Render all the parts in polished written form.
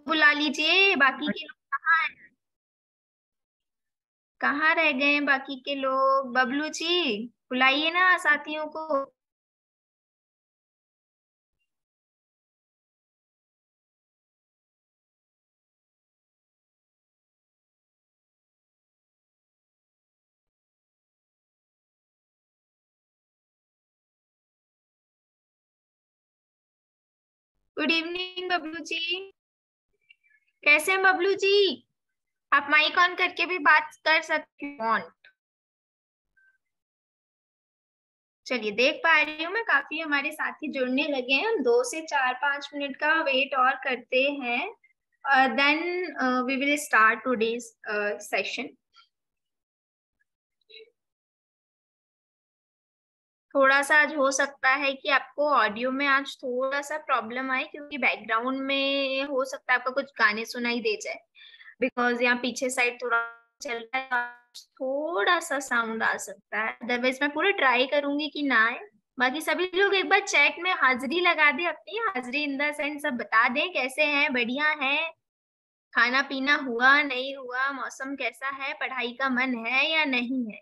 बुला लीजिए, बाकी के लोग कहाँ हैं? कहाँ रह गए हैं बाकी के लोग? बबलू जी, बुलाइए ना साथियों को। Good evening Bablu ji. कैसे हैं बबलू जी? आप माइक ऑन करके भी बात कर सकते हो। चलिए, देख पा रही हूँ मैं, काफी हमारे साथी जुड़ने लगे हैं। हम 2 से 4-5 मिनट का वेट और करते हैं, then we will start today's session. थोड़ा सा आज हो सकता है कि आपको ऑडियो में आज थोड़ा सा प्रॉब्लम आए, क्योंकि बैकग्राउंड में हो सकता है आपको कुछ गाने सुनाई दे जाए, बिकॉज यहाँ पीछे साइड थोड़ा चल रहा है, तो थोड़ा सा साउंड आ सकता है। अदरवाइज मैं पूरा ट्राई करूंगी कि ना आए। बाकी सभी लोग एक बार चैट में हाजिरी लगा दे, अपनी हाजिरी इन द सेंस सब बता दें कैसे हैं, बढ़िया है, खाना पीना हुआ नहीं हुआ, मौसम कैसा है, पढ़ाई का मन है या नहीं है।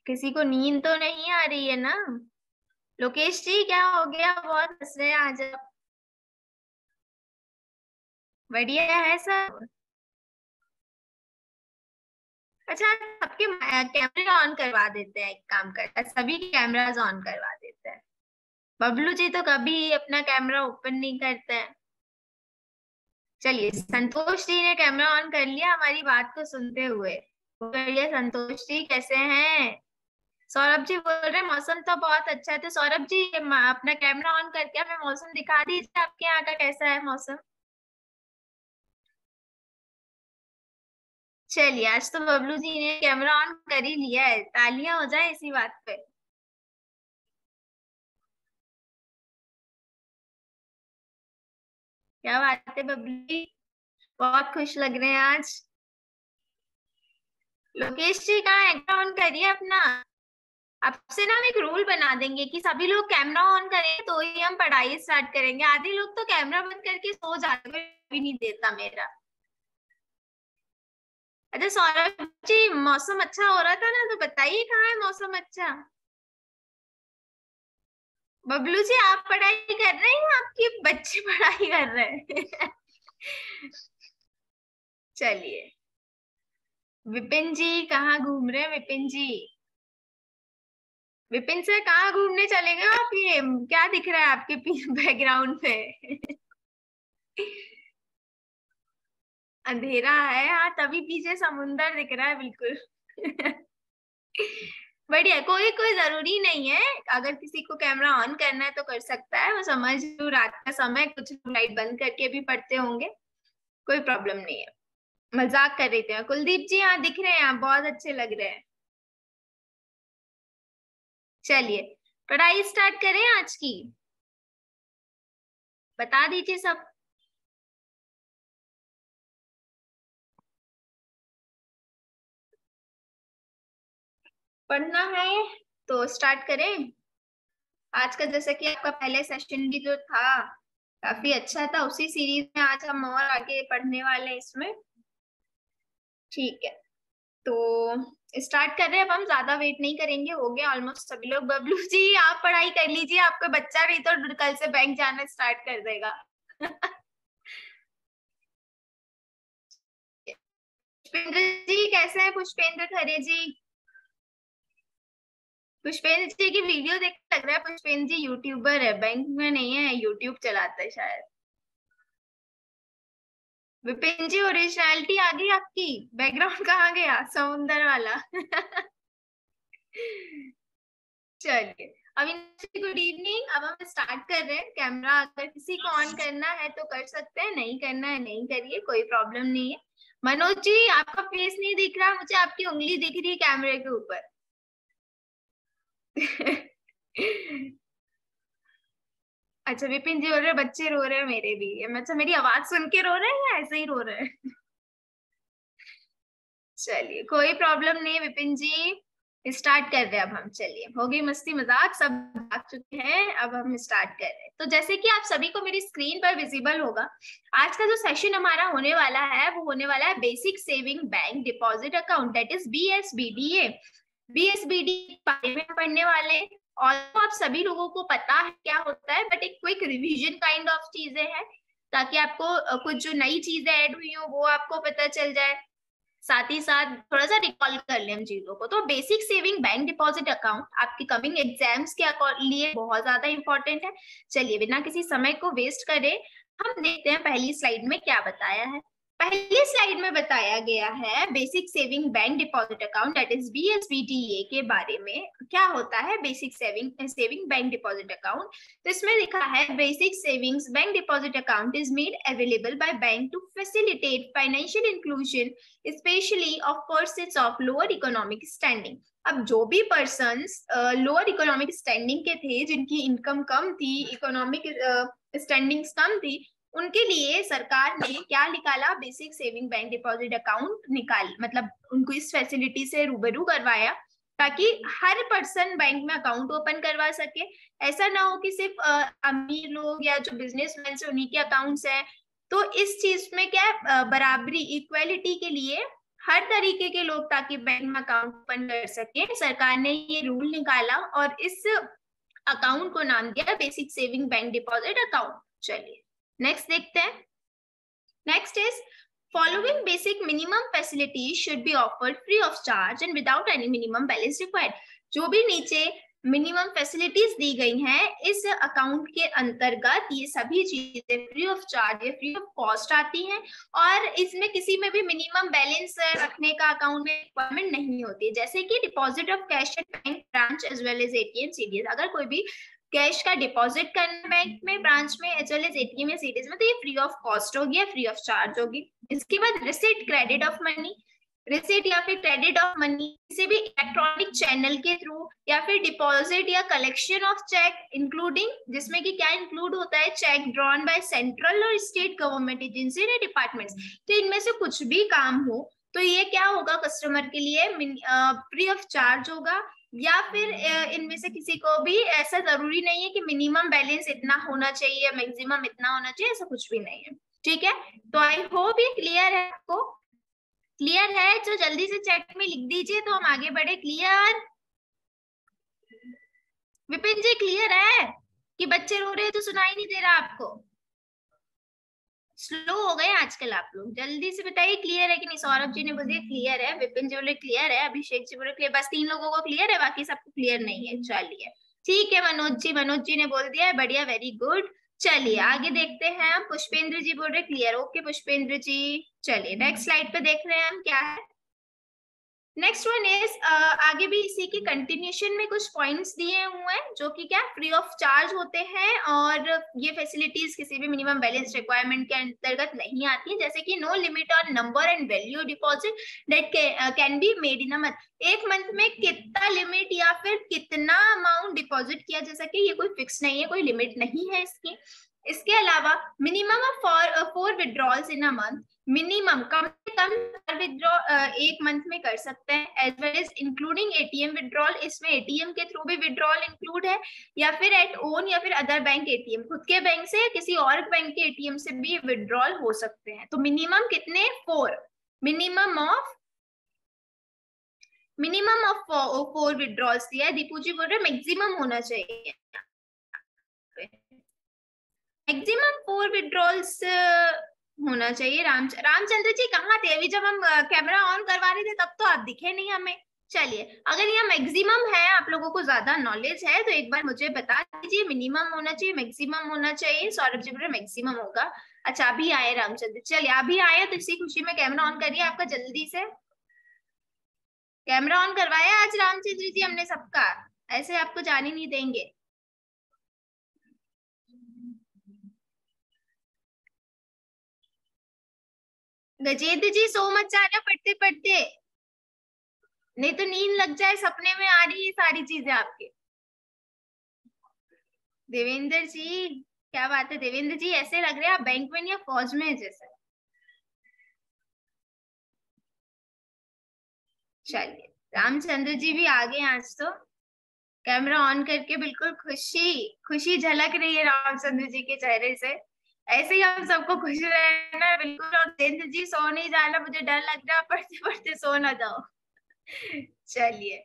किसी को नींद तो नहीं आ रही है ना? लोकेश जी, क्या हो गया, बहुत हंस रहे हैं आज आप। बढ़िया है सब। अच्छा, सबके कैमरे ऑन करवा देते हैं, एक काम करते हैं सभी कैमराज ऑन करवा देते हैं। बबलू जी तो कभी अपना कैमरा ओपन नहीं करते हैं। चलिए, संतोष जी ने कैमरा ऑन कर लिया हमारी बात को सुनते हुए। वो करिए, संतोष जी कैसे हैं? सौरभ जी बोल रहे हैं मौसम तो बहुत अच्छा है। तो सौरभ जी, अपना कैमरा ऑन करके हमें मौसम दिखा दीजिए, आपके यहाँ का कैसा है मौसम। चलिए, आज तो बबलू जी ने कैमरा ऑन कर ही लिया है, तालियां हो जाए इसी बात पे। क्या बात है बबलू जी, बहुत खुश लग रहे हैं आज। लोकेश जी कहाँ है? कैमरा ऑन करिए अपना। आपसे ना हम एक रूल बना देंगे कि सभी लोग कैमरा ऑन करें तो ही हम पढ़ाई स्टार्ट करेंगे। आधे लोग तो कैमरा बंद करके सो जाते हैं, भी नहीं देता मेरा। अच्छा सौरभ जी, मौसम अच्छा हो रहा था ना, तो बताइए कहाँ है मौसम अच्छा? बबलू जी, आप पढ़ाई कर रहे हैं या आपके बच्चे पढ़ाई कर रहे हैं? चलिए, विपिन जी कहाँ घूम रहे हैं विपिन जी? विपिन से कहाँ घूमने चले गए आप? ये क्या दिख रहा है आपके बैकग्राउंड पे? अंधेरा है, हाँ, तभी पीछे समुंदर दिख रहा है बिल्कुल। बढ़िया, कोई कोई जरूरी नहीं है। अगर किसी को कैमरा ऑन करना है तो कर सकता है। वो समझ लो, रात का समय, कुछ लाइट बंद करके भी पढ़ते होंगे, कोई प्रॉब्लम नहीं है। मजाक कर रहे थे। कुलदीप जी हाँ, दिख रहे हैं आप, बहुत अच्छे लग रहे हैं। चलिए, पढ़ाई स्टार्ट करें आज की। बता दीजिए सब। पढ़ना है तो स्टार्ट करें। आज का जैसे कि आपका पहले सेशन भी जो था काफी अच्छा था, उसी सीरीज में आज हम और आगे पढ़ने वाले हैं इसमें। ठीक है, तो स्टार्ट कर रहे हैं। अब हम ज्यादा वेट नहीं करेंगे, हो गया ऑलमोस्ट सभी लोग। बबलू जी, आप पढ़ाई कर लीजिए, आपका बच्चा नहीं तो कल से बैंक जाना स्टार्ट कर देगा। पुष्पेंद्र जी कैसे हैं? पुष्पेंद्र खरे जी, पुष्पेंद्र जी की वीडियो देख के लग रहा है पुष्पेंद्र जी यूट्यूबर है, बैंक में नहीं है, यूट्यूब चलाता है शायद। विपिन जी, ओरिजिनलिटी आ गई आपकी? बैकग्राउंड कहाँ गया समुंदर वाला? चलिए, अविनाश, गुड इवनिंग। अब हम स्टार्ट कर रहे हैं। कैमरा अगर किसी को ऑन करना है तो कर सकते हैं, नहीं करना है नहीं करिए, कोई प्रॉब्लम नहीं है। मनोज जी, आपका फेस नहीं दिख रहा मुझे, आपकी उंगली दिख रही है कैमरे के ऊपर। अच्छा, विपिन जी बोल रहे बच्चे रो रहे हैं मेरे भी। अच्छा, मेरी आवाज सुन के रो रहे हैं या ऐसे ही रो रहे हैं? चलिए, कोई प्रॉब्लम नहीं है विपिन जी, स्टार्ट कर रहे हैं अब हम। चलिए, हो गई मस्ती मजाक, सब भाग चुके हैं, अब हम स्टार्ट कर रहे हैं। तो जैसे कि आप सभी को मेरी स्क्रीन पर विजिबल होगा, आज का जो सेशन हमारा होने वाला है वो होने वाला है basic saving bank deposit account, that is BSBDA। BSBD बारे में पढ़ने वाले, और तो आप सभी लोगों को पता है क्या होता है, बट एक क्विक रिवीजन काइंड ऑफ चीजें हैं, ताकि आपको कुछ जो नई चीजें ऐड हुई हो वो आपको पता चल जाए, साथ ही साथ थोड़ा सा रिकॉल कर लें हम चीजों को। तो basic saving bank deposit account आपके कमिंग एग्जाम्स के लिए बहुत ज्यादा इंपॉर्टेंट है। चलिए बिना किसी समय को वेस्ट करे हम देखते हैं पहली स्लाइड में क्या बताया है। पहली स्लाइड में बताया गया है basic saving bank deposit account, that is BSBDA के बारे में। क्या होता है basic saving bank deposit account? तो इसमें लिखा है basic savings bank deposit account is made available by bank to facilitate financial inclusion specially of persons of lower economic standing. अब जो भी पर्सन्स लोअर इकोनॉमिक स्टैंडिंग के थे, जिनकी इनकम कम थी, इकोनॉमिक स्टैंडिंग्स कम थी, उनके लिए सरकार ने क्या निकाला? Basic saving bank deposit account निकाल, मतलब उनको इस फैसिलिटी से रूबरू करवाया ताकि हर पर्सन बैंक में अकाउंट ओपन करवा सके। ऐसा ना हो कि सिर्फ अमीर लोग या जो बिजनेसमैन है उन्हीं के अकाउंट्स हैं। तो इस चीज में क्या है, बराबरी, इक्वेलिटी के लिए हर तरीके के लोग ताकि बैंक में अकाउंट ओपन कर सके, सरकार ने ये रूल निकाला और इस अकाउंट को नाम दिया basic saving bank deposit account. चलिए नेक्स्ट देखते हैं। Next is following basic minimum facilities should be offered free of charge and without any minimum balance required। जो भी नीचे मिनिमम फैसिलिटीज दी गई हैं इस अकाउंट के अंतर्गत, ये सभी चीजें फ्री ऑफ चार्ज या फ्री ऑफ कॉस्ट आती हैं, और इसमें किसी में भी मिनिमम बैलेंस रखने का अकाउंट में रिक्वायरमेंट नहीं होती। जैसे कि deposit of cash at bank branch as well as ATM CDS, अगर कोई भी कैश का डिपॉजिट करना बैंक में, ब्रांच में, एज वेल एज ATM या CDS में, तो ये फ्री ऑफ कॉस्ट होगी या फ्री ऑफ चार्ज होगी। इसके बाद receipt credit of money, receipt या फिर क्रेडिट ऑफ मनी किसी भी इलेक्ट्रॉनिक चैनल के थ्रू, या फिर डिपॉजिट या कलेक्शन ऑफ चेक इंक्लूडिंग, जिसमें कि क्या इंक्लूड होता है? चेक ड्रॉन बाय सेंट्रल और स्टेट गवर्नमेंट एजेंसी या डिपार्टमेंट्स। तो इनमें से कुछ भी काम हो तो ये क्या होगा? कस्टमर के लिए फ्री ऑफ चार्ज होगा, या फिर इनमें से किसी को भी ऐसा जरूरी नहीं है कि मिनिमम बैलेंस इतना होना चाहिए, मैक्सिमम इतना होना चाहिए, ऐसा कुछ भी नहीं है। ठीक है, तो आई होप ये क्लियर है आपको। क्लियर है तो जल्दी से चैट में लिख दीजिए तो हम आगे बढ़े। क्लियर? विपिन जी क्लियर है कि बच्चे रो रहे हैं तो सुनाई नहीं दे रहा आपको? स्लो हो गए आजकल आप लोग, जल्दी से बताइए क्लियर है कि नहीं। सौरभ जी ने बोले क्लियर है, विपिन जी बोले क्लियर है, अभिषेक जी बोले क्लियर। बस 3 लोगों को क्लियर है, बाकी सबको क्लियर नहीं है। चलिए ठीक है, मनोज जी ने बोल दिया है, बढ़िया, वेरी गुड। चलिए आगे देखते हैं। पुष्पेंद्र जी बोल रहे क्लियर, ओके पुष्पेंद्र जी। चलिए नेक्स्ट स्लाइड पे देख रहे हैं हम क्या है। नेक्स्ट वन इज आगे भी इसी की कंटिन्यूशन में कुछ पॉइंट्स दिए हुए हैं जो कि क्या फ्री ऑफ चार्ज होते हैं, और ये फैसिलिटीज किसी भी मिनिमम बैलेंस रिक्वायरमेंट के अंतर्गत नहीं आती है। जैसे कि no limit on number and value deposit that can be made in a month. एक मंथ में कितना लिमिट या फिर कितना अमाउंट डिपॉजिट किया जा सके, ये कोई फिक्स नहीं है, कोई लिमिट नहीं है इसकी। इसके अलावा minimum of 4 withdrawals in a month, minimum कम से कम विड्रॉ एक मंथ में कर सकते हैं, as well as including ATM withdrawal. इसमें ATM के थ्रू भी विड्रॉल इंक्लूड है, या फिर एट ओन या फिर अदर बैंक ATM, खुद के बैंक से किसी और बैंक के ATM से भी विड्रॉल हो सकते हैं। तो मिनिमम कितने? 4, मिनिमम ऑफ 4 विड्रॉल्स दिया है। दीपू जी बोल रहे मैक्सिमम होना चाहिए, मैक्सिमम 4 विड्रॉल्स होना चाहिए। रामचंद्र जी कहाँ थे अभी? जब हम कैमरा ऑन करवा रहे थे तब तो आप दिखे नहीं हमें। चलिए अगर यहाँ मैक्सिमम है, आप लोगों को ज्यादा नॉलेज है तो एक बार मुझे बता दीजिए, मिनिमम होना चाहिए, मैक्सिमम होना चाहिए? सौरभ जी बोले मैक्सिमम होगा। अच्छा अभी आए रामचंद्र, चलिए अभी आए तो इसी खुशी में कैमरा ऑन करिए आपका, जल्दी से कैमरा ऑन करवाया आज रामचंद्र जी हमने सबका, ऐसे आपको जाने नहीं देंगे। गजेंद्र जी सो मत जाना पढ़ते पढ़ते, नहीं तो नींद लग जाए, सपने में आ रही है सारी चीजें आपके। देवेंद्र जी क्या बात है, देवेंद्र जी ऐसे लग रहे हैं आप बैंक में या फौज में है जैसे। चलिए रामचंद्र जी भी आ गए आज तो। कैमरा ऑन करके बिल्कुल खुशी खुशी झलक रही है रामचंद्र जी के चेहरे से। ऐसे ही हम सबको खुश रहना है बिल्कुल। और जितेंद्र जी सो नहीं जाना, मुझे डर लग रहा है पढ़ते पढ़ते सो ना जाओ। चलिए,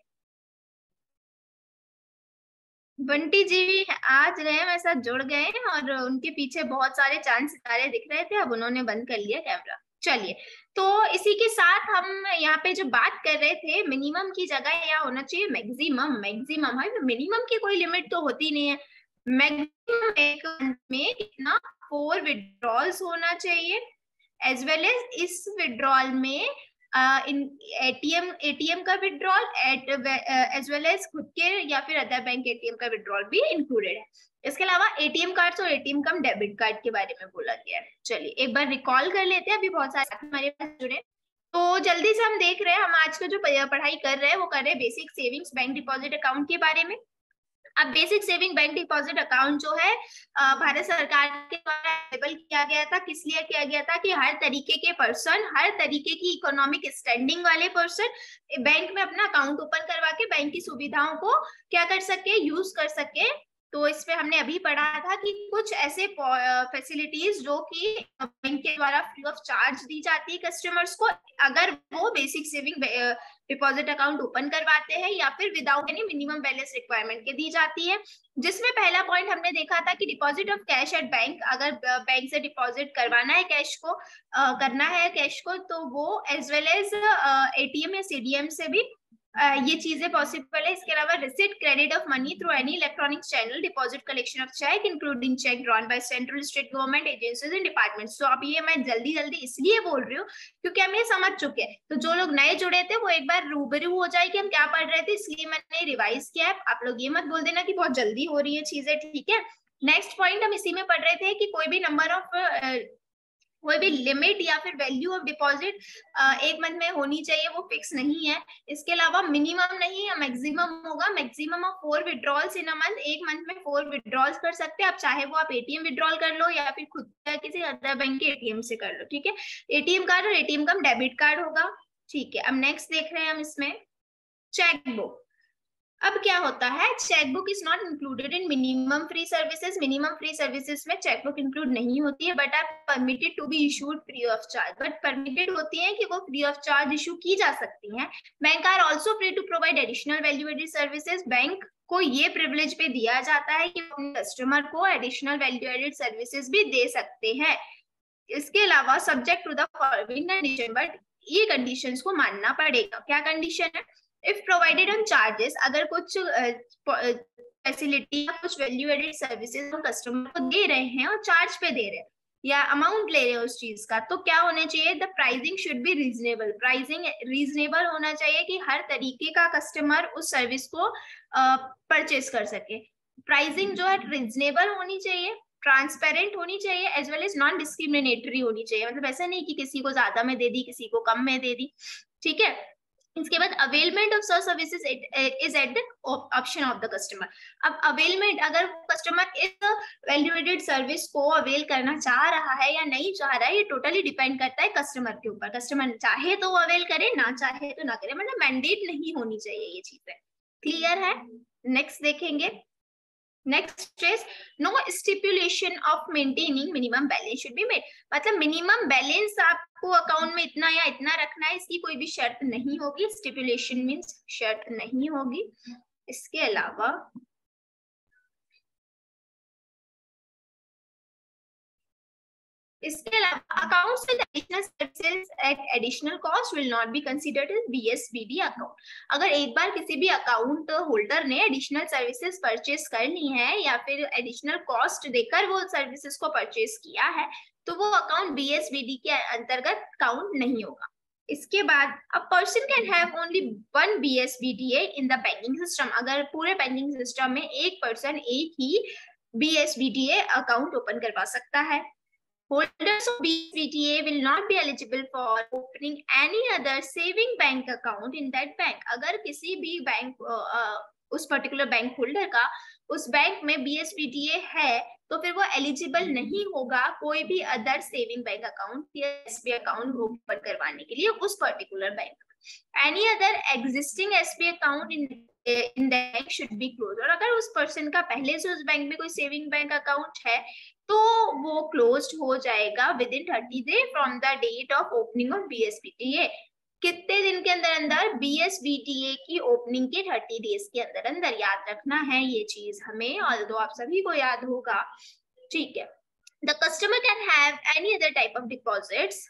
बंटी जी भी आज गए, मेरे साथ जुड़ गए और उनके पीछे बहुत सारे चांद सितारे दिख रहे थे, अब उन्होंने बंद कर लिया कैमरा। चलिए, तो इसी के साथ हम यहाँ पे जो बात कर रहे थे, मिनिमम की जगह यहाँ होना चाहिए मैक्सिमम। मैक्सिमम है, मिनिमम की कोई लिमिट तो होती नहीं है। मैक्सिमम एक month में कितना 4 विड्रॉल्स होना चाहिए, एज वेल एज इस विड्रॉल में इन एटीएम का विड्रॉल एज वेल एज खुद के या फिर अदर बैंक एटीएम का विड्रॉल भी इंक्लूडेड है। इसके अलावा एटीएम कार्ड और एटीएम कम डेबिट कार्ड के बारे में बोला गया है। चलिए एक बार रिकॉल कर लेते हैं, अभी बहुत सारे हमारे पास जुड़े। तो जल्दी से हम देख रहे हैं, हम आज का जो पढ़ाई कर रहे हैं वो कर रहे हैं basic savings bank deposit account के बारे में। अब basic saving bank deposit account जो है भारत सरकार के द्वारा अवेलेबल किया गया था। किस लिए किया गया था? कि हर तरीके के पर्सन, हर तरीके की इकोनॉमिक स्टैंडिंग वाले पर्सन बैंक में अपना अकाउंट ओपन करवा के बैंक की सुविधाओं को क्या कर सके, यूज कर सके। तो इस पे हमने अभी पढ़ा था कि कुछ ऐसे फैसिलिटीज जो कि बैंक के द्वारा फ्री ऑफ चार्ज दी जाती है कस्टमर्स को, अगर वो basic saving deposit account open करवाते हैं या फिर without any minimum balance requirement के दी जाती है। जिसमें पहला पॉइंट हमने देखा था कि deposit of cash at bank, अगर बैंक से डिपॉजिट करवाना है कैश को, करना है कैश को, तो वो एज वेल एज एटीएम या सीडीएम से भी ये चीजें पॉसिबल है। इसके अलावा receipt credit of money through any electronic channel, deposit collection of cheque including cheque drawn by central state government agencies and departments. तो अब ये मैं जल्दी जल्दी इसलिए बोल रही हूँ क्योंकि हम ये समझ चुके हैं। तो जो लोग नए जुड़े थे वो एक बार रूबरू हो जाए कि हम क्या पढ़ रहे थे, इसलिए मैंने रिवाइज किया है। आप लोग ये मत बोल देना कि बहुत जल्दी हो रही है चीजें, ठीक है। नेक्स्ट पॉइंट हम इसी में पढ़ रहे थे कि कोई भी नंबर ऑफ कोई भी लिमिट या फिर वैल्यू ऑफ डिपॉजिट एक मंथ में होनी चाहिए, वो फिक्स नहीं है। इसके अलावा मिनिमम नहीं या मैक्सिमम होगा। Maximum of 4 withdrawals in a month, एक मंथ में 4 विड्रॉल्स कर सकते हैं आप, चाहे वो आप एटीएम विड्रॉल कर लो या फिर खुद का किसी अदर बैंक के एटीएम से कर लो, ठीक है। एटीएम कार्ड और एटीएम कम डेबिट कार्ड होगा, ठीक है। अब नेक्स्ट देख रहे हैं हम इसमें चेकबुक। अब क्या होता है, chequebook is not included in minimum free services. Minimum free services में चेकबुक इंक्लूड नहीं होती है, but are permitted to be issued free of charge. But permitted होती है कि वो फ्री ऑफ चार्ज इशू की जा सकती हैं। Bank are also free to provide additional value added services. Bank को ये प्रिविलेज पे दिया जाता है कि अपने कस्टमर को एडिशनल वैल्यू एडेड सर्विसेज भी दे सकते हैं। इसके अलावा subject to the following condition, but ये कंडीशंस को मानना पड़ेगा। क्या कंडीशन है? इफ प्रोवाइडेड ऑन चार्जेस, अगर कुछ फैसिलिटी या कुछ वैल्यू एडेड सर्विसेज हम कस्टमर को दे रहे हैं और चार्ज पे दे रहे हैं या अमाउंट ले रहे हैं उस चीज का, तो क्या होना चाहिए? The pricing should be reasonable. Pricing reasonable होना चाहिए कि हर तरीके का कस्टमर उस सर्विस को परचेज कर सके। प्राइसिंग जो है रीजनेबल होनी चाहिए, ट्रांसपेरेंट होनी चाहिए, as well as non discriminatory होनी चाहिए। मतलब ऐसा नहीं कि किसी को ज्यादा में दे दी, किसी को कम में दे दी, ठीक है। इसके बाद availment of such services is at the option of the customer. अब अवेलमेंट, अगर कस्टमर इस वैल्यू एडेड सर्विस को अवेल करना चाह रहा है या नहीं चाह रहा है, ये टोटली डिपेंड करता है कस्टमर के ऊपर। कस्टमर चाहे तो वो अवेल करे, ना चाहे तो ना करे, मतलब मैंडेट नहीं होनी चाहिए ये चीजें। क्लियर है? नेक्स्ट देखेंगे। Next is no stipulation of maintaining minimum balance should be made. मतलब मिनिमम बैलेंस आपको अकाउंट में इतना या इतना रखना है, इसकी कोई भी शर्त नहीं होगी। स्टिपुलेशन मींस शर्त नहीं होगी। इसके अलावा accounts with additional services at additional cost will not be considered as BSBD account। अगर एक बार किसी भी अकाउंट होल्डर ने एडिशनल सर्विसेज परचेज करनी है या फिर एडिशनल कॉस्ट देकर वो सर्विसेज को परचेज किया है, तो वो अकाउंट BSBD के अंतर्गत काउंट नहीं होगा। इसके बाद a person can have only one BSBDA in the banking system. अगर पूरे बैंकिंग सिस्टम में एक पर्सन एक ही BSBDA अकाउंट ओपन करवा सकता है। Holders of BSBDA will not be eligible for opening any other saving bank account in that bank। अगर किसी भी बैंक उस पर्टिकुलर बैंक होल्डर का उस बैंक में BSBDA है, तो फिर वो एलिजिबल नहीं होगा कोई भी अदर सेविंग बैंक अकाउंट या SBI अकाउंट ओपन करवाने के लिए उस particular bank. Any other existing SBI account in in bank should be close. और अगर उस पर्सन का पहले से उस बैंक में कोई सेविंग बैंक अकाउंट है तो वो क्लोज्ड हो जाएगा within 30 day from the date of opening of BSBTA। कितने दिन के अंदर अंदर? BSBTA की ओपनिंग के 30 डेज के अंदर अंदर। याद रखना है ये चीज हमें, और दो आप सभी को याद होगा, ठीक है। The customer can have any other type of deposits.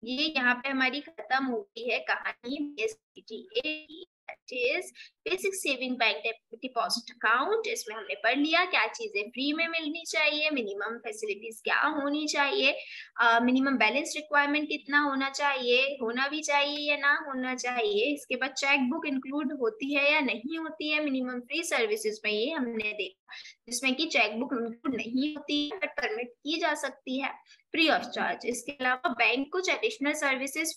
ये यहाँ पे हमारी खत्म हो गई है कहानी BSBTA की, basic saving bank deposit account. इसमें हमने पढ़ लिया क्या चीजें फ्री में मिलनी चाहिए, मिनिमम फैसिलिटीज क्या होनी चाहिए, मिनिमम बैलेंस रिक्वायरमेंट कितना होना चाहिए, होना भी चाहिए या ना होना चाहिए। इसके बाद चेक बुक इंक्लूड होती है या नहीं होती है मिनिमम फ्री सर्विसेज में, ये हमने देखा, जिसमें कि चेक बुक इंक्लूड नहीं होती है बट परमिट की जा सकती है फ्री ऑफ चार्ज। इसके अलावा बैंक कुछ एडिशनल सर्विसेज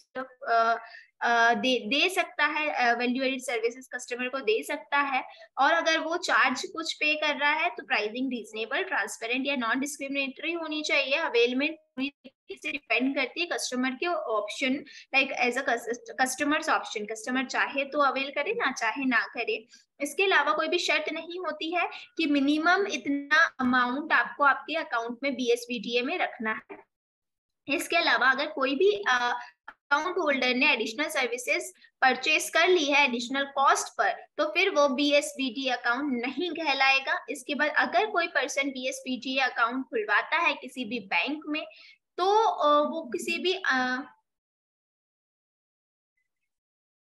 दे सकता है, वैल्यू एडेड सर्विसेज कस्टमर को दे सकता है, और अगर वो चार्ज कुछ पे कर रहा है तो प्राइसिंग रीजनेबल, ट्रांसपेरेंट या नॉन डिस्क्रिमिनेटरी होनी चाहिए। अवेलमेंट से डिपेंड करती है कस्टमर के option, like as a customer's option, customer चाहे तो अवेल करे, ना चाहे ना करे। इसके अलावा कोई भी शर्त नहीं होती है कि मिनिमम इतना अमाउंट आपको आपके अकाउंट में BSBTA में रखना है। इसके अलावा अगर कोई भी अकाउंट होल्डर ने एडिशनल सर्विसेज परचेस कर ली है एडिशनल कॉस्ट पर, तो फिर वो BSBTA अकाउंट नहीं कहलाएगा। इसके बाद अगर कोई पर्सन BSBTA अकाउंट खुलवाता है किसी भी बैंक में, तो वो किसी भी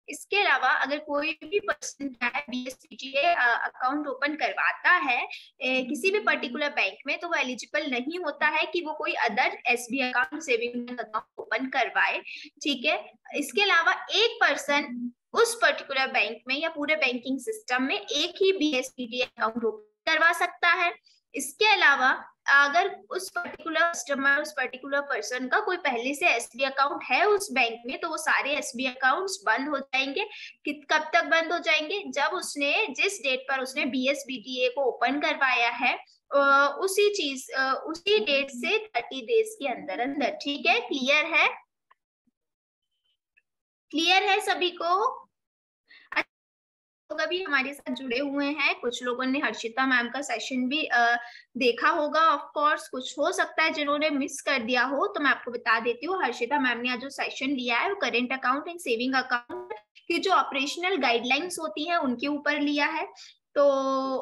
इसके अलावा अगर कोई भी पर्सन BSBTA अकाउंट ओपन करवाता है किसी भी पर्टिकुलर बैंक में, तो वो एलिजिबल नहीं होता है कि वो कोई other SB account, saving bank account open करवाए, ठीक है। इसके अलावा एक पर्सन उस पर्टिकुलर बैंक में या पूरे बैंकिंग सिस्टम में एक ही BSBTA अकाउंट ओपन करवा सकता है। इसके अलावा अगर उस पर्टिकुलर कस्टमर, उस पर्टिकुलर पर्सन का कोई पहले से SB अकाउंट है उस बैंक में, तो वो सारे SB अकाउंट्स बंद हो जाएंगे। कब तक बंद हो जाएंगे? जब उसने जिस डेट पर उसने BSBTA को ओपन करवाया है उसी डेट से 30 डेज के अंदर अंदर, ठीक है। क्लियर है? क्लियर है सभी को? अभी हमारे साथ जुड़े हुए हैं कुछ लोगों ने हर्षिता मैम का सेशन भी देखा होगा, ऑफ कोर्स। कुछ हो सकता है जिन्होंने मिस कर दिया हो, तो मैं आपको बता देती हूँ, हर्षिता मैम ने आज जो सेशन लिया है वो current account and saving account की जो ऑपरेशनल गाइडलाइंस होती है उनके ऊपर लिया है। तो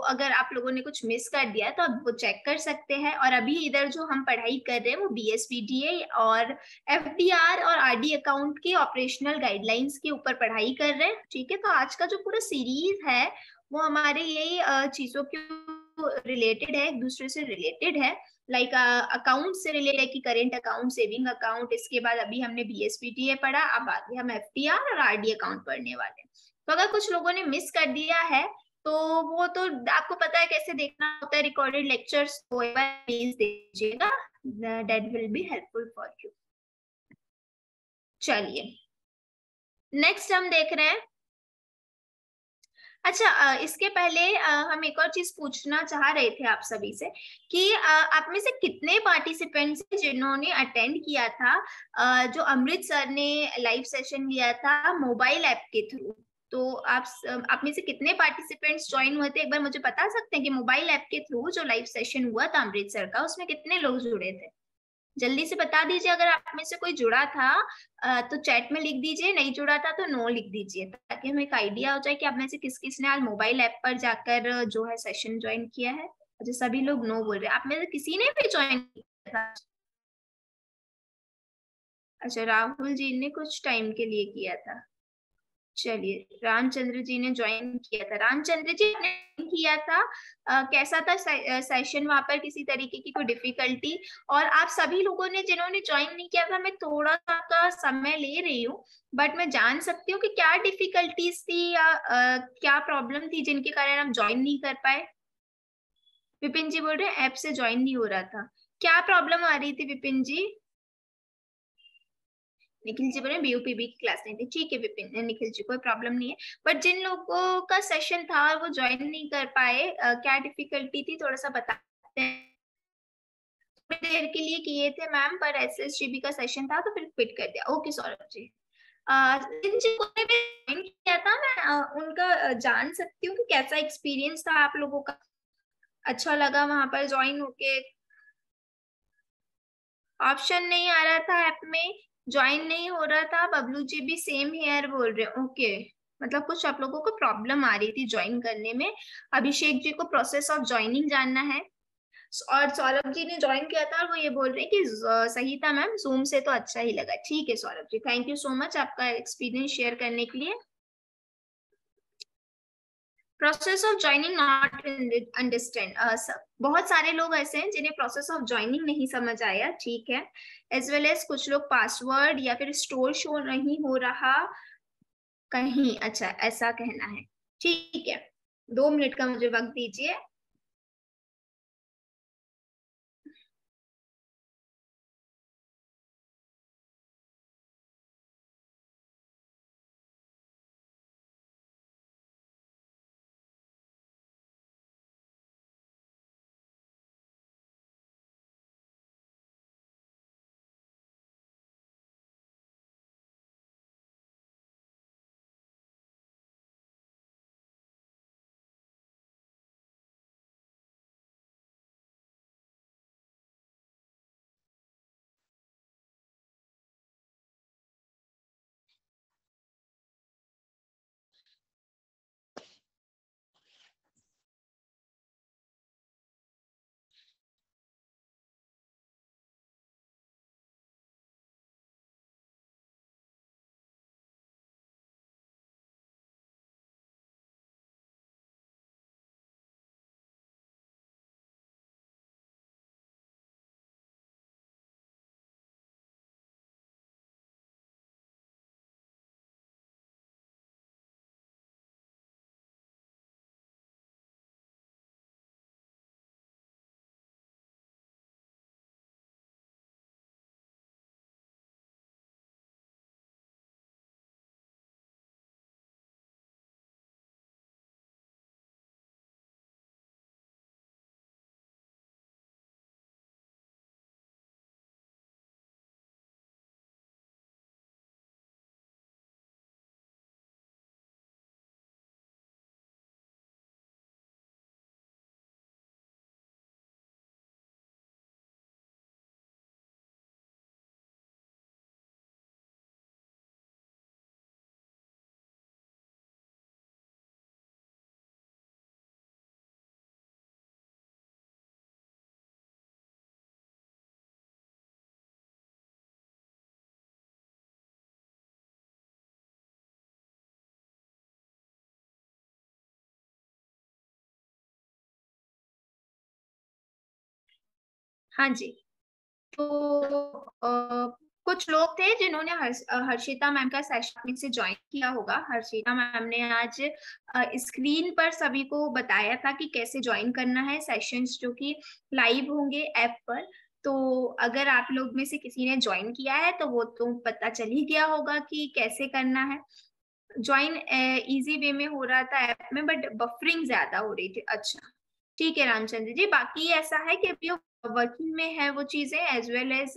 अगर आप लोगों ने कुछ मिस कर दिया तो आप वो चेक कर सकते हैं। और अभी इधर जो हम पढ़ाई कर रहे हैं वो BSBTA और FDR और RD अकाउंट के ऑपरेशनल गाइडलाइंस के ऊपर पढ़ाई कर रहे हैं, ठीक है। तो आज का जो पूरा सीरीज है वो हमारे यही चीजों के रिलेटेड है, एक दूसरे से रिलेटेड है, लाइक अकाउंट से रिलेटेड है कि करेंट अकाउंट, सेविंग अकाउंट। इसके बाद अभी हमने BSBTA पढ़ा, अब आगे हम FDR और RD अकाउंट पढ़ने वाले हैं। तो अगर कुछ लोगों ने मिस कर दिया है तो वो तो आपको पता है कैसे देखना होता है रिकॉर्डेड लेक्चर्स, तो एक बार प्लीज दीजिएगा, that will be helpful for you. चलिए नेक्स्ट हम देख रहे हैं। अच्छा इसके पहले हम एक और चीज पूछना चाह रहे थे आप सभी से कि आप में से कितने पार्टिसिपेंट्स जिन्होंने अटेंड किया था जो अमृत सर ने लाइव सेशन लिया था मोबाइल ऐप के थ्रू। तो आप में से कितने पार्टिसिपेंट्स ज्वाइन हुए थे, एक बार मुझे बता सकते हैं कि मोबाइल ऐप के थ्रू जो लाइव सेशन हुआ था अमृत सर का, उसमें कितने लोग जुड़े थे? जल्दी से बता दीजिए। अगर आप में से कोई जुड़ा था तो चैट में लिख दीजिए, नहीं जुड़ा था तो नो लिख दीजिए, ताकि हमें एक आइडिया हो जाए कि आप में से किस किस ने आज मोबाइल ऐप पर जाकर जो है सेशन ज्वाइन किया है। अच्छा सभी लोग नो बोल रहे हैं, आप में से किसी ने भी ज्वाइन किया था? अच्छा राहुल जी ने कुछ टाइम के लिए किया था। चलिए रामचंद्र जी ने ज्वाइन किया था। रामचंद्र जी ने किया था, कैसा था सेशन वहां पर? किसी तरीके की कोई डिफिकल्टी? और आप सभी लोगों ने जिन्होंने ज्वाइन नहीं किया था, मैं थोड़ा सा का समय ले रही हूँ, बट मैं जान सकती हूँ कि क्या डिफिकल्टीज थी या क्या प्रॉब्लम थी जिनके कारण आप ज्वाइन नहीं कर पाए? विपिन जी बोल रहे हैं ऐप से ज्वाइन नहीं हो रहा था, क्या प्रॉब्लम आ रही थी विपिन जी? निखिल जी बोले BUPB की क्लास नहीं थी, ठीक है विपिन निखिल जी कोई प्रॉब्लम नहीं है। बट जिन लोगों का सेशन था और वो ज्वाइन नहीं कर पाए क्या डिफिकल्टी थी, थोड़ा सा बताते हैं देर के लिए किए थे मैम, पर SSGB का सेशन था तो फिर क्विट कर दिया। ओके सौरभ जी। जिन जिनको ने भी ज्वाइन किया था, मैं उनका जान सकती हूँ कि कैसा एक्सपीरियंस था आप लोगों का? अच्छा लगा वहां पर ज्वाइन होके? ऑप्शन नहीं आ रहा था ऐप में, ज्वाइन नहीं हो रहा था। बबलू जी भी सेम हेयर बोल रहे हैं। ओके, मतलब कुछ आप लोगों को प्रॉब्लम आ रही थी ज्वाइन करने में। अभिषेक जी को प्रोसेस ऑफ ज्वाइनिंग जानना है, और सौरभ जी ने ज्वाइन किया था और वो ये बोल रहे हैं कि सही था मैम, जूम से तो अच्छा ही लगा। ठीक है Saurabh ji, thank you so much आपका एक्सपीरियंस शेयर करने के लिए। Process of joining not understand, बहुत सारे लोग ऐसे हैं जिन्हें प्रोसेस ऑफ ज्वाइनिंग नहीं समझ आया, ठीक है। एज वेल एज कुछ लोग पासवर्ड या फिर स्टोर शो नहीं हो रहा कहीं, अच्छा ऐसा कहना है। ठीक है, 2 मिनट का मुझे वक्त दीजिए। हाँ जी। तो कुछ लोग थे जिन्होंने हर्षिता मैम का सेशन से ज्वाइन किया होगा। हर्षिता मैम ने आज स्क्रीन पर सभी को बताया था कि कैसे ज्वाइन करना है सेशंस, जो कि लाइव होंगे ऐप पर। तो अगर आप लोग में से किसी ने ज्वाइन किया है तो वो तो पता चल ही गया होगा कि कैसे करना है। ज्वाइन इजी वे में हो रहा था ऐप में, बट बफरिंग ज्यादा हो रही थी। अच्छा ठीक है रामचंद्र जी, बाकी ऐसा है कि अभी वर्किंग में है वो चीजें, as well as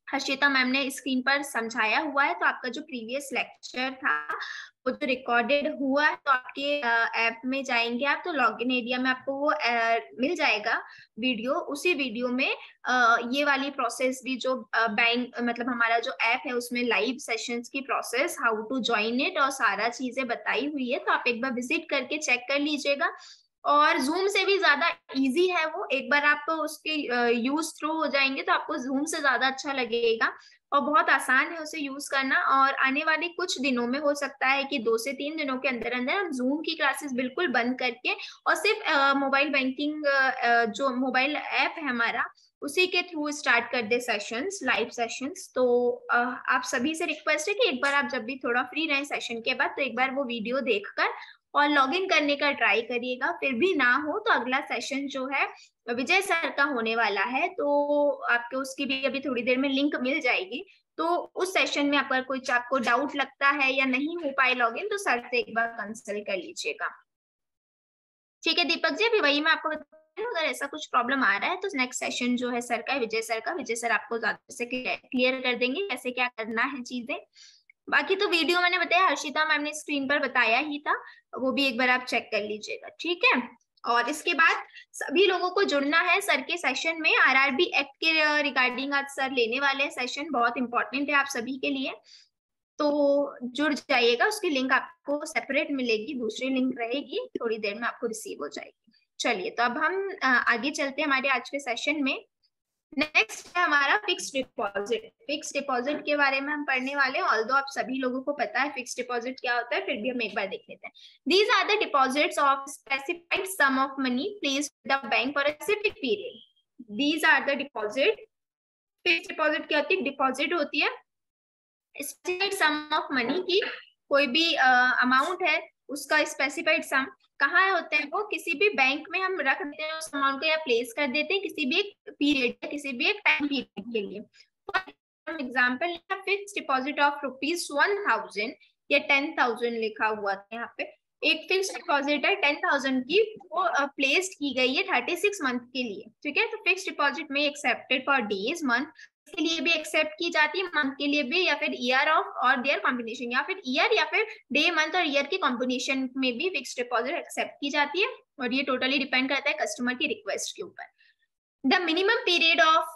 Harshita ma'am ने स्क्रीन पर समझाया हुआ है। तो आपका जो प्रीवियस लेक्चर था वो जो रिकॉर्डेड हुआ है, तो आपके ऐप में जाएंगे आप तो लॉगिन एरिया में आपको वो मिल जाएगा वीडियो। उसी वीडियो में ये वाली प्रोसेस भी, जो बैंक मतलब हमारा जो ऐप है उसमें लाइव सेशंस की process, how to join it, और सारा चीजें बताई हुई है। तो आप एक बार विजिट करके चेक कर लीजिएगा। और जूम से भी ज्यादा इजी है वो, एक बार आप उसके यूज थ्रू हो जाएंगे तो आपको जूम से ज्यादा अच्छा लगेगा। और बहुत आसान है उसे यूज करना। और आने वाले कुछ दिनों में हो सकता है कि 2 से 3 दिनों के अंदर अंदर हम जूम की क्लासेस बिल्कुल बंद करके और सिर्फ मोबाइल बैंकिंग, जो मोबाइल ऐप है हमारा, उसी के थ्रू स्टार्ट कर दे सेशंस, लाइव सेशंस। तो आप सभी से रिक्वेस्ट है कि एक बार आप जब भी थोड़ा फ्री रहें सेशन के बाद, तो एक बार वो वीडियो देखकर और लॉगिन करने का ट्राई करिएगा। फिर भी ना हो तो अगला सेशन जो है विजय सर का होने वाला है, तो आपको उसकी भी अभी थोड़ी देर में लिंक मिल जाएगी। तो उस सेशन में अगर कुछ आपको डाउट लगता है या नहीं हो पाए लॉगिन, तो सर से एक बार कंसल्ट कर लीजिएगा। ठीक है दीपक जी, अभी वही मैं आपको बता रही हूँ, अगर ऐसा कुछ प्रॉब्लम आ रहा है तो नेक्स्ट सेशन जो है सर का, विजय सर आपको ज्यादा से क्लियर कर देंगे कैसे क्या करना है चीजें। बाकी तो वीडियो मैंने बताया, हर्षिता मैम ने स्क्रीन पर बताया ही था, वो भी एक बार आप चेक कर लीजिएगा, ठीक है। और इसके बाद सभी लोगों को जुड़ना है सर के सेशन में, आरआरबी एक्ट के रिगार्डिंग आज सर लेने वाले सेशन, बहुत इंपॉर्टेंट है आप सभी के लिए, तो जुड़ जाइएगा। उसकी लिंक आपको सेपरेट मिलेगी, दूसरी लिंक रहेगी, थोड़ी देर में आपको रिसीव हो जाएगी। चलिए तो अब हम आगे चलते हैं हमारे आज के सेशन में। नेक्स्ट है हमारा फिक्स्ड डिपॉजिट। फिक्स्ड डिपॉजिट के बारे में हम पढ़ने वाले हैं, ऑल्दो आप सभी लोगों को पता है फिक्स्ड डिपॉजिट क्या होता है, फिर भी हम एक बार देख लेते हैं। These are the deposits of specified sum of money placed with the bank for a specific period. These are the deposit. Fixed deposit क्या होती है? डिपॉजिट होती है स्पेसिफाइड सम ऑफ मनी की, कोई भी अमाउंट है उसका स्पेसिफाइड सम, कहाँ होते हैं वो? किसी भी बैंक में हम रख देते हैं उस अमाउंट को, या प्लेस कर देते हैं किसी भी एक पीरियड, किसी भी एक टाइम पीरियड के लिए। For example fix deposit of ₹1000 या 10,000 लिखा हुआ था यहाँ पे, एक फिक्स डिपॉजिट है 10,000 की, वो प्लेस्ड की गई है 36 मंथ के लिए, ठीक है। तो फिक्स डिपॉजिट में एक्सेप्टेड फॉर डेज, मंथ के लिए भी एक्सेप्ट की जाती है, मंथ के लिए भी, या फिर ईयर ऑफ और देयर कॉम्बिनेशन, या फिर ईयर या फिर डे, मंथ और ईयर के कॉम्बिनेशन में भी फिक्स डिपॉजिट एक्सेप्ट की जाती है, और ये टोटली डिपेंड करता है कस्टमर की रिक्वेस्ट के ऊपर। The minimum period of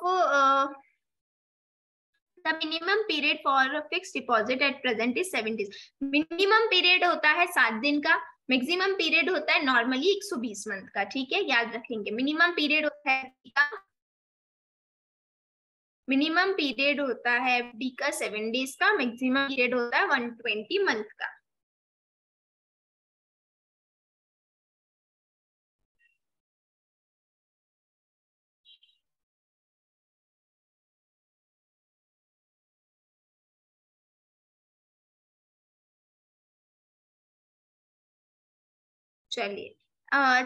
The minimum period for a fixed deposit at present is 7 days. Minimum period होता है 7 दिन का, मैक्सिमम पीरियड होता है नॉर्मली 120 मंथ का, ठीक है, याद रखेंगे। मिनिमम पीरियड होता है एफडी का 7 डेज का, मैक्सिमम पीरियड होता है 120 मंथ का। चलिए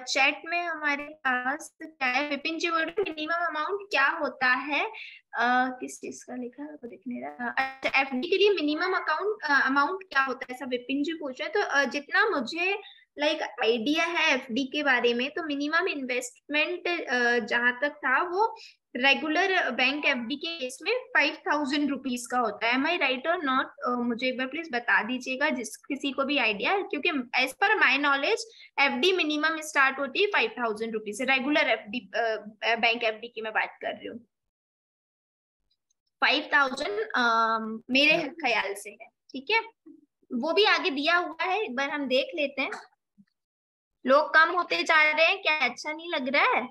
चैट में हमारे पास क्या है, विपिन जी बोल रहे मिनिमम अमाउंट क्या होता है, किस चीज का लिखा है वो दिखने रहा। अच्छा, एफडी के लिए मिनिमम अमाउंट क्या होता है, ऐसा विपिन जी पूछ रहे हैं। तो जितना मुझे आइडिया है एफडी के बारे में, तो मिनिमम इन्वेस्टमेंट जहां तक था वो रेगुलर बैंक एफडी के केस में 5,000 रुपीज का होता है। एम आई राइट और नॉट? मुझे एक बार प्लीज बता दीजिएगा जिस किसी को भी आइडिया, क्योंकि as per my knowledge FD minimum start होती है 5,000 रुपीज से, रेगुलर एफडी, बैंक एफडी की मैं बात कर रही हूँ। 5,000 मेरे ख्याल से है, ठीक है। वो भी आगे दिया हुआ है, एक बार हम देख लेते हैं। लोग कम होते जा रहे हैं क्या? अच्छा नहीं लग रहा है?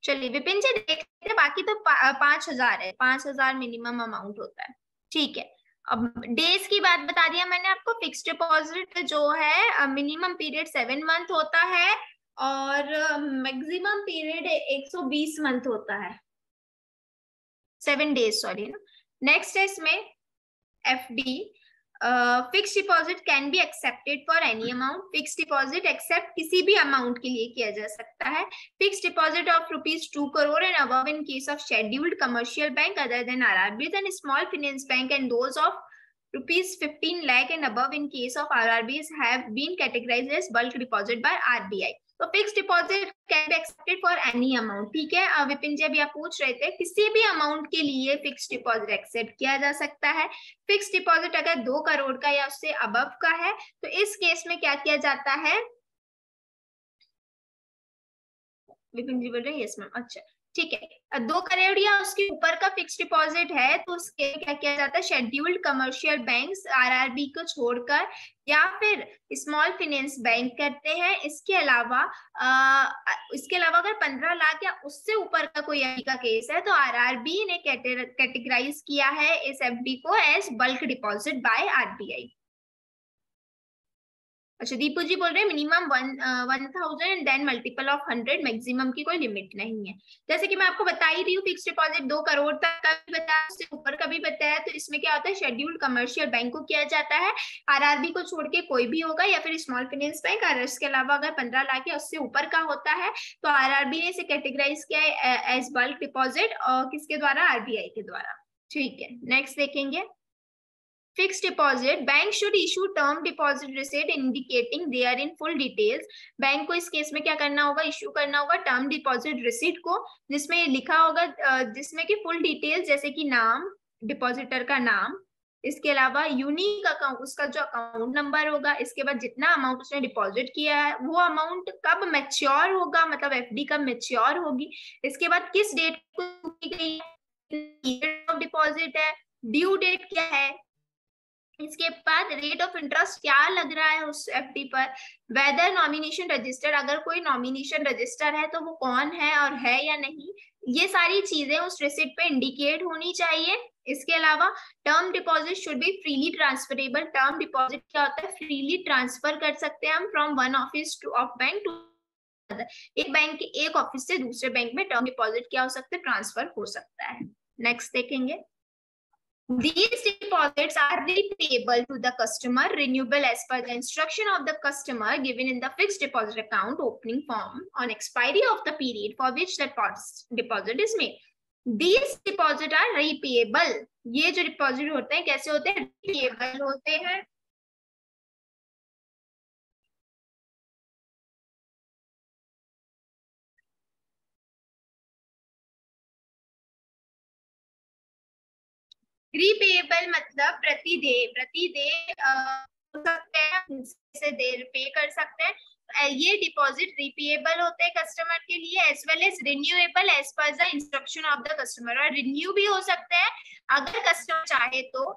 चलिए विपिन जी देख लेते हैं, बाकी तो 5,000 है, 5,000 मिनिमम अमाउंट होता है, ठीक है। अब डेज की बात बता दिया मैंने आपको। फिक्स्ड डिपॉजिट जो है मिनिमम पीरियड 7 मंथ होता है, और मैक्सिमम पीरियड 120 मंथ होता है, 7 डेज, सॉरी ना। नेक्स्ट है इसमें FD. Fix deposit can be accepted for any amount. Fix deposit accept किसी भी अमाउंट के लिए किया जा सकता है। Fix deposit of ₹2 crore and above in case of scheduled commercial bank other than RRBs and small finance bank, and those of ₹15 lakh and above in case of RRBs have been categorized as bulk deposit by RBI. तो fix deposit can be accepted for any amount, ठीक है। विपिन जी अभी आप पूछ रहे थे, किसी भी अमाउंट के लिए फिक्स डिपॉजिट एक्सेप्ट किया जा सकता है। फिक्स डिपॉजिट अगर 2 करोड़ का या उससे अबव का है, तो इस केस में क्या किया जाता है? विपिन जी बोल रहे हैं यस मैम, अच्छा ठीक है। 2 करोड़ या उसके ऊपर का फिक्स डिपॉजिट है, तो उसके क्या किया जाता है? शेड्यूल्ड कमर्शियल बैंक्स आरआरबी को छोड़कर, या फिर स्मॉल फाइनेंस बैंक करते हैं। इसके अलावा अगर 15 लाख या उससे ऊपर का कोई एफडी का केस है, तो आरआरबी ने कैटेगराइज किया है इस एफडी को as bulk deposit by RBI. अच्छा, दीपू जी बोल रहे हैं minimum 1,000 and then multiple of 100, maximum की कोई लिमिट नहीं है। जैसे कि मैं आपको बता ही रही हूँ, फिक्स डिपॉजिट 2 करोड़ तक का भी बताया, उससे ऊपर का भी बताया। तो इसमें क्या होता है? शेड्यूल्ड कमर्शियल बैंक को किया जाता है, आरआरबी को छोड़ के कोई भी होगा, या फिर स्मॉल फाइनेंस बैंक। और इसके अलावा अगर 15 लाख या उससे ऊपर का होता है, तो आरआरबी ने इसे कैटेगराइज किया है एज बल्क डिपॉजिट, और किसके द्वारा? आरबीआई के द्वारा, ठीक है। नेक्स्ट देखेंगे। Fixed deposit, bank should issue term deposit receipt indicating they are in full details. Bank को इस केस में क्या करना होगा, इश्यू करना होगा टर्म डिपॉजिट रिसीट को, जिसमें लिखा होगा जिसमें कि फुल डिटेल्स जैसे कि नाम, डिपॉजिटर का नाम, इसके अलावा यूनिक अकाउंट, उसका जो अकाउंट नंबर होगा, इसके बाद जितना अमाउंट उसने डिपॉजिट किया है वो अमाउंट कब मैच्योर होगा, मतलब एफडी कब मैच्योर होगी, इसके बाद किस डेट को की गई है, डिपॉजिट है, ड्यू डेट क्या है, इसके बाद रेट ऑफ इंटरेस्ट क्या लग रहा है उस एफडी पर, वेदर नॉमिनेशन रजिस्टर, अगर कोई नॉमिनेशन रजिस्टर है तो वो कौन है और है या नहीं, ये सारी चीजें उस रिसिप्ट पे इंडिकेट होनी चाहिए। इसके अलावा term deposit should be freely transferable, term deposit क्या होता है, फ्रीली ट्रांसफर कर सकते हैं हम from one office to of bank to other, एक बैंक के एक ऑफिस से दूसरे बैंक में टर्म डिपॉजिट क्या हो सकता है, ट्रांसफर हो सकता है। नेक्स्ट देखेंगे, these deposits are repayable to the customer, renewable as per the instruction of the customer given in the fixed deposit account opening form on expiry of the period for which the deposit is made. These deposits are repayable. ये जो deposit होते हैं कैसे होते हैं, repayable होते हैं। Repayable मतलब प्रतिदेय हो सकते हैं, से देर पे कर सकते हैं। ये डिपॉजिट रिपेएबल होते हैं कस्टमर के लिए, as well as renewable as per the instruction of the customer, और रिन्यू भी हो सकते हैं अगर कस्टमर चाहे तो।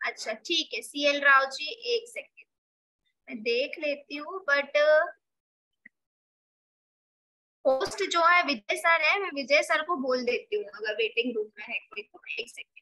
अच्छा ठीक है सीएल राव जी, एक सेकेंड मैं देख लेती हूँ, बट होस्ट जो है विजय सर है, मैं विजय सर को बोल देती हूँ अगर वेटिंग रूम में है कोई तो, एक second.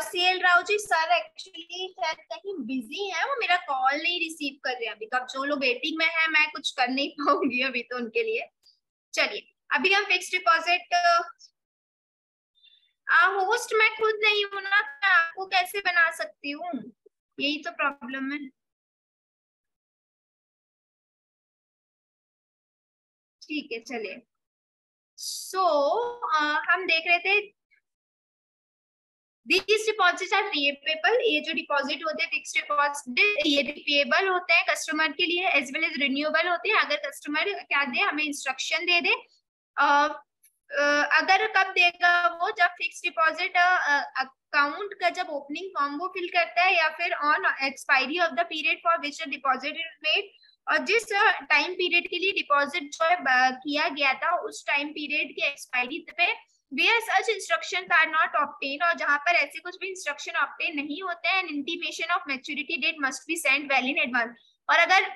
CL Rao ji sir actually शायद कहीं बिजी है, वो मेरा कॉल नहीं रिसीव कर रहे हैं अभी, कब जो लोग वेटिंग में है मैं कुछ कर नहीं पाऊंगी अभी तो उनके लिए। चलिए अभी हम फिक्स डिपॉजिट, होस्ट मैं खुद नहीं हूं ना, मैं आपको कैसे बना सकती हूँ, यही तो प्रॉब्लम है। ठीक है चलिए, सो हम देख रहे थे these deposits are repayable, ये जो डिपॉजिट होते हैं फिक्स्ड डिपॉजिट ये रिपेबल होते हैं कस्टमर के लिए, एज वेल एज रिन्यूएबल होते हैं अगर कस्टमर क्या दे, हमें इंस्ट्रक्शन दे दे। अगर कब देगा वो, जब फिक्स डिपॉजिट अकाउंट का जब ओपनिंग फॉर्म वो फिल करता है, या फिर on expiry of the period for which deposit is made, और जिस टाइम पीरियड के लिए डिपॉजिट जो है किया गया था उस टाइम पीरियड की एक्सपायरी पे where such instructions are not obtained, और जहां पर ऐसे कुछ भी इंस्ट्रक्शन ऑब्टेन नहीं होते हैं, intimation of maturity date must be send well in advance, और अगर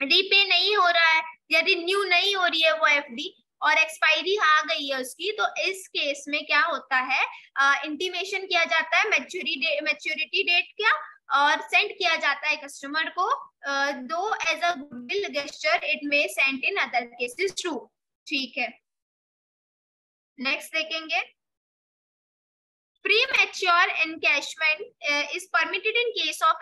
रीपे नहीं हो रहा है या रिन्यू नहीं हो रही है वो एफडी और एक्सपायरी आ गई है उसकी, तो इस केस में क्या होता है, इंटीमेशन किया जाता है मैच्योरिटी डेट क्या, और सेंड किया जाता है कस्टमर को, though as a goodwill gesture it may send in other cases true. ठीक है नेक्स्ट देखेंगे, premature encashment is permitted in case of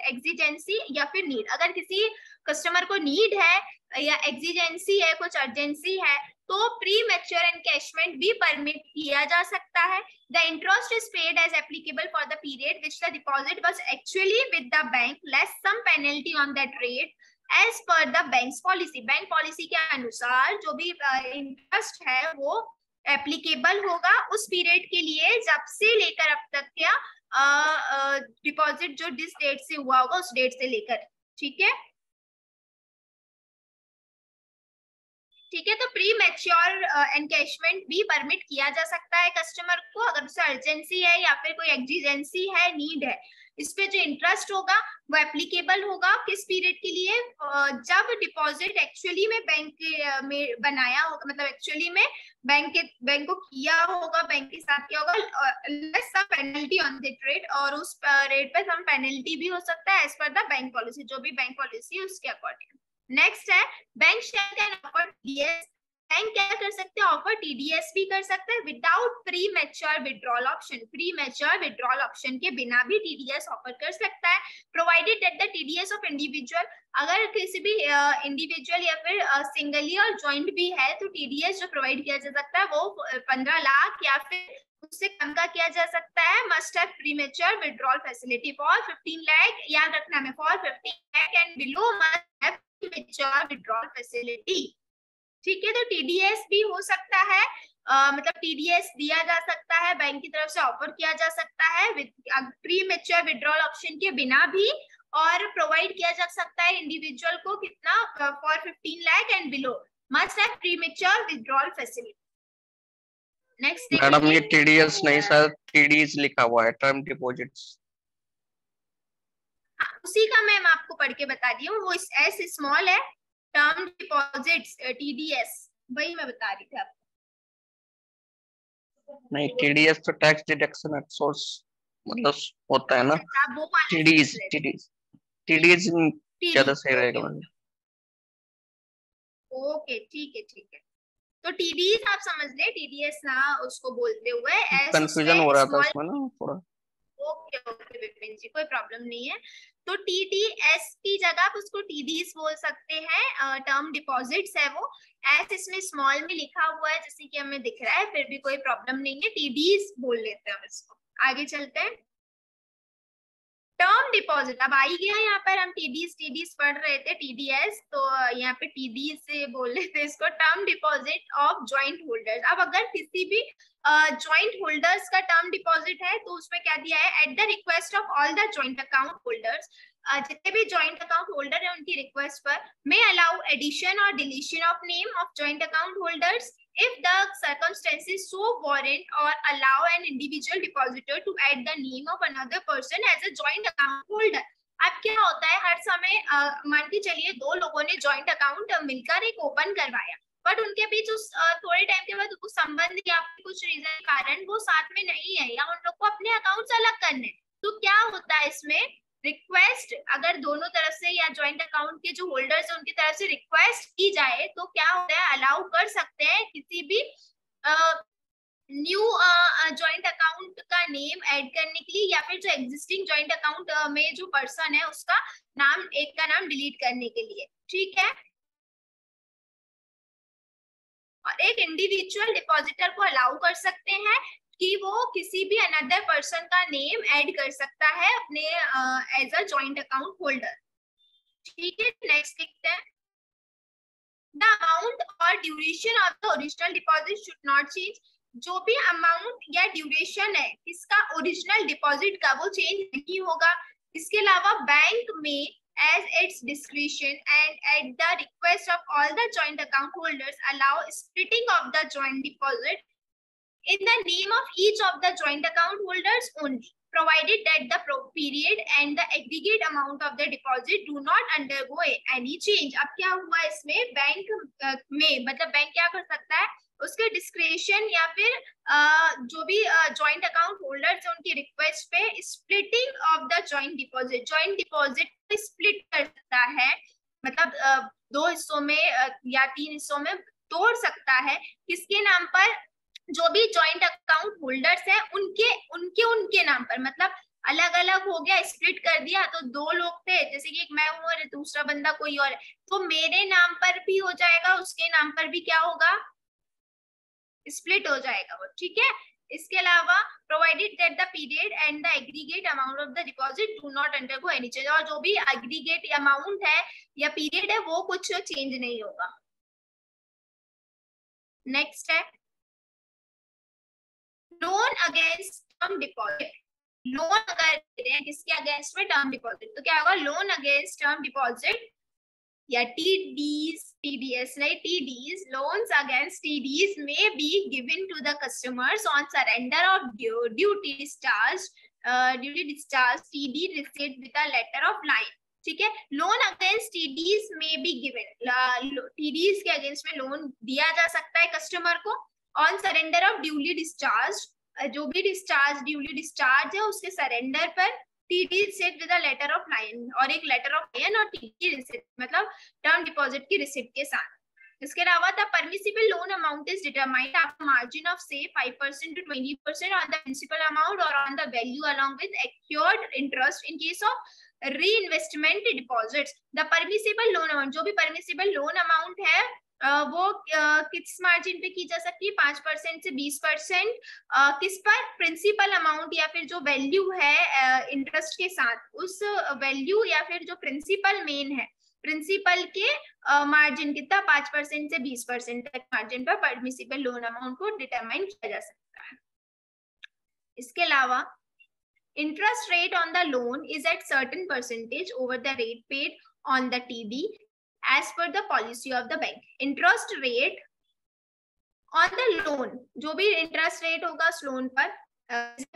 exigency या फिर नीड, अगर किसी कस्टमर को नीड है या एग्जिजेंसी है, कुछ अर्जेंसी है, तो प्रीमेच्योर एनकैशमेंट भी परमिट किया जा सकता है। The interest is paid as applicable for the period which the deposit was actually with the bank less some penalty on that rate as per the bank's policy, bank policy के अनुसार जो भी interest है वो applicable होगा उस period के लिए जब से लेकर अब तक क्या डिपॉजिट जो जिस डेट से हुआ होगा उस डेट से लेकर। ठीक है, ठीक है। तो प्री मैच्योर एनकैशमेंट भी परमिट किया जा सकता है कस्टमर को, अगर उसे अर्जेंसी है या फिर कोई एक्जिजेंसी है, नीड है। इस पे जो इंटरेस्ट होगा वो एप्लीकेबल होगा किस पीरियड के लिए, जब डिपॉजिट एक्चुअली में बैंक में बनाया होगा, मतलब एक्चुअली में बैंक को किया होगा, बैंक के साथ किया होगा, less some penalty on the rate, और उस रेट पे सम पेनल्टी भी हो सकता है as per the bank policy, जो भी बैंक पॉलिसी है उसके अकॉर्डिंग। नेक्स्ट है bank shall can offer TDS. Bank क्या कर सकते हैं, ऑफर टीडीएस भी कर सकते हैं without pre mature withdrawal option. Pre mature withdrawal option के बिना भी टीडीएस ऑफर कर सकता है, provided that the TDS of individual, अगर किसी भी इंडिविजुअल या फिर सिंगली और ज्वाइंट भी है तो टीडीएस जो प्रोवाइड किया जा सकता है वो 15 लाख या फिर उससे कम का किया जा सकता है। Must have premature withdrawal facility for 15 lakh, याद रखना है, for 15 lakh and below must have premature withdrawal facility. ठीक है, तो टीडीएस भी हो सकता है, मतलब टीडीएस दिया जा सकता है, बैंक की तरफ से ऑफर किया जा सकता है प्री मैच्योर विड्रॉल ऑप्शन के बिना भी, और प्रोवाइड किया जा सकता है इंडिविजुअल को कितना, for 15 lakh and below must have pre mature withdrawal facility. Next madam ये टीडीएस नहीं सर, टीडीएस लिखा हुआ है, टर्म डिपॉजिट्स। उसी का मैं आपको पढ़ के बता रही हूँ, वो एस स्मॉल है, टर्म डिपॉजिट्स टीडीएस, वही मैं बता रही थी आपको। नहीं, टीडीएस तो टैक्स डिडक्शन एट सोर्स मतलब होता है ना, टीडीएस टीडीएस ज्यादा सही रहेगा मैम। ओके, ठीक है, ठीक है। तो टीडीएस आप समझ ले, टीडीएस ना उसको बोलते हुए कंफ्यूजन हो रहा था इसमें ना थोड़ा। ओके ओके विपिन जी, कोई प्रॉब्लम नहीं है। तो टीडीएस की जगह आप उसको टीडीएस बोल सकते हैं, टर्म डिपॉजिट्स है वो, एस इसमें स्मॉल में लिखा हुआ है जैसे कि हमें दिख रहा है, फिर भी कोई प्रॉब्लम नहीं है, टीडीएस बोल लेते हैं हम इसको। आगे चलते हैं, टर्म डिपॉजिट अब आई गया, यहाँ पर हम टीडीएस पढ़ रहे थे, टीडीएस, तो यहाँ पे टीडीएस से बोल रहे थे इसको, term deposit of joint holders. अब अगर किसी भी जॉइंट होल्डर्स का टर्म डिपॉजिट है तो उसमें क्या दिया है, at the request of all the joint account holders, जितने भी जॉइंट अकाउंट होल्डर है उनकी रिक्वेस्ट पर, मे अलाउ एडिशन और deletion of name of joint account holders if the circumstances so warrant or allow an individual depositor to add the name of another person as a joint account holder। अब क्या होता है, हर समय मान के चलिए दो लोगों ने जॉइंट अकाउंट मिलकर एक ओपन करवाया, बट उनके बीच उस थोड़े टाइम के बाद कुछ संबंध या कुछ रीजन कारण वो साथ में नहीं है, या उन लोग को अपने अकाउंट्स अलग करने, तो क्या होता है इसमें, रिक्वेस्ट अगर दोनों तरफ से या जॉइंट अकाउंट के जो होल्डर्स है उनकी तरफ से रिक्वेस्ट की जाए तो क्या होता है, अलाउ कर सकते हैं किसी भी न्यू जॉइंट अकाउंट का नेम ऐड करने के लिए, या फिर जो एग्जिस्टिंग जॉइंट अकाउंट में जो पर्सन है उसका नाम, एक का नाम डिलीट करने के लिए। ठीक है, और एक इंडिविजुअल डिपॉजिटर को अलाउ कर सकते हैं कि वो किसी भी अनदर पर्सन का नेम ऐड कर सकता है अपने as a joint account holder. ठीक है, नेक्स्ट देखते हैं, द अमाउंट और duration of the original deposit should not change. जो भी अमाउंट या ड्यूरेशन है इसका ओरिजिनल डिपॉजिट का वो चेंज नहीं होगा। इसके अलावा बैंक में as its discretion and at the request of all the joint account holders allow splitting of the joint deposit in the name of each of the joint account holders only, provided that the period and the aggregate amount of the deposit do not undergo any change। अब क्या हुआ इसमें, bank में मतलब bank क्या कर सकता है, उसके डिस्क्रेशन या फिर जो भी जॉइंट अकाउंट होल्डर्स है उनकी रिक्वेस्ट पे splitting of the joint deposit split कर सकता है, मतलब दो हिस्सों में या तीन हिस्सों में तोड़ सकता है, किसके नाम पर, जो भी जॉइंट अकाउंट होल्डर्स है उनके नाम पर, मतलब अलग अलग हो गया, स्प्लिट कर दिया, तो दो लोग थे जैसे कि एक मैं हूँ और दूसरा बंदा कोई और है, तो मेरे नाम पर भी हो जाएगा, उसके नाम पर भी क्या होगा, स्प्लिट हो जाएगा वो। ठीक है, इसके अलावा provided that the period and the aggregate amount of the deposit do not undergo any change, और जो भी एग्रीगेट अमाउंट है या पीरियड है वो कुछ चेंज नहीं होगा। नेक्स्ट है loan against term deposit, loan अगर दे रहे हैं किसके अगेंस्ट में, टर्म डिपॉजिट, तो क्या होगा, लोन अगेंस्ट टर्म डिपॉजिट या टीडीज, टीडीएस नहीं TDs, loans against TDs may be given to the customers on surrender of duty discharge, duty discharge TD received with a letter of line. ठीक है, loan against टीडीज में be given, टीडीज के against में loan दिया जा सकता है कस्टमर को on surrender of duly discharge, जो भी डिस्चार्ज ड्यूली डिस्चार्ज है उसके सरेंडर पर TD receipt with a letter of line, और एक लेटर ऑफ लाइन और टीडी रिसिप्ट मतलब टर्म डिपॉजिट की रिसिप्ट के साथ। इसके अलावा the permissible loan amount is determined after margin of से 5% to 20% on the principal amount और on the value along with accrued interest in case of reinvestment deposits. The permissible loan amount, जो भी permissible loan amount है वो किस margin पे की जा सकती है, 5% से 20%, किस पर, प्रिंसिपल अमाउंट या फिर जो वैल्यू है इंटरेस्ट के साथ, उस वैल्यू या फिर जो प्रिंसिपल मेन है प्रिंसिपल के मार्जिन कितना, 5% से 20% तक मार्जिन पर परमिसिबल लोन अमाउंट को डिटरमाइन किया जा सकता है। इसके अलावा interest rate on the loan is at certain percentage over the rate paid on the TD as per the policy of the bank. Interest rate on the loan, जो भी interest rate होगा उस लोन पर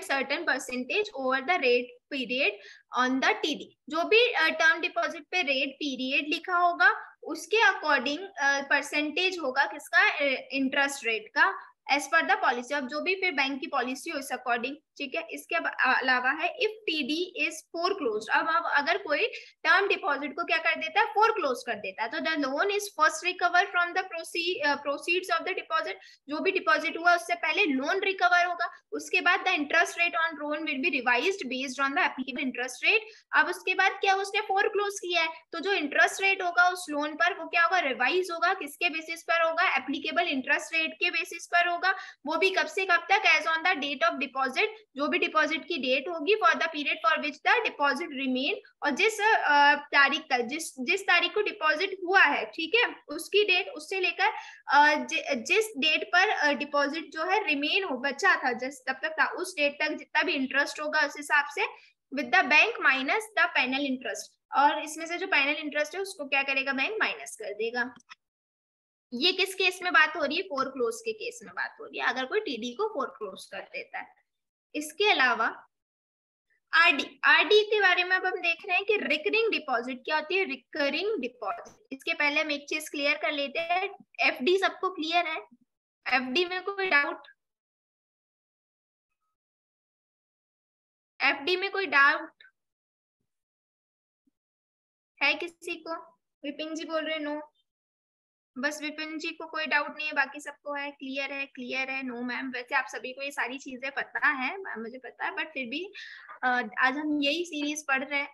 certain percentage over the rate period on the TD, जो भी term deposit पे rate period लिखा होगा उसके अकॉर्डिंग परसेंटेज होगा किसका, इंटरेस्ट रेट का, as per the policy of, जो भी फिर बैंक की पॉलिसी हो इस अकॉर्डिंग। ठीक है, इसके अलावा है इफ टीडी इज फोरक्लोज्ड, अब अगर कोई टर्म डिपॉजिट को क्या कर देता है, फोरक्लोज कर देता है, तो the loan is first recover from the proceeds of the deposit, जो भी डिपॉजिट हुआ उससे पहले लोन रिकवर होगा, उसके बाद the interest rate on loan will be revised based on the applicable interest rate. अब उसके बाद क्या, उसने फोरक्लोज किया है तो जो इंटरेस्ट रेट होगा उस लोन पर वो क्या होगा, रिवाइज होगा, किसके बेसिस पर होगा, एप्लीकेबल इंटरेस्ट रेट के बेसिस पर होगा, वो भी कब से कब तक, as on the date of deposit, जो भी डिपॉजिट की डेट होगी, for the period for which the deposit remain, और जिस तारीख तक, जिस तारीख को डिपॉजिट हुआ है, ठीक है, उसकी डेट, उससे लेकर जिस डेट पर डिपॉजिट जो है रिमेन हो, बचा था जिस तब तक था, उस डेट तक जितना भी इंटरेस्ट होगा उस हिसाब से with the bank minus the penal interest, और इसमें से जो पेनल इंटरेस्ट है उसको क्या करेगा, बैंक माइनस कर देगा। ये किस केस में बात हो रही है, फोरक्लोज के केस में बात हो रही है, अगर कोई टीडी को फोरक्लोज कर देता है। इसके अलावा आरडी, आरडी के बारे में अब हम देख रहे हैं कि रिकरिंग डिपॉजिट क्या होती है, रिकरिंग डिपॉजिट। इसके पहले हम एक चीज क्लियर कर लेते हैं, एफडी सबको क्लियर है, एफडी में कोई डाउट, एफडी में कोई डाउट है किसी को? विपिन जी बोल रहे नो, बस विपिन जी को कोई डाउट नहीं है, बाकी सबको है, क्लियर है, क्लियर है, नो मैम। वैसे आप सभी को ये सारी चीजें पता है, मुझे पता है, बट फिर भी आज हम यही सीरीज पढ़ रहे हैं।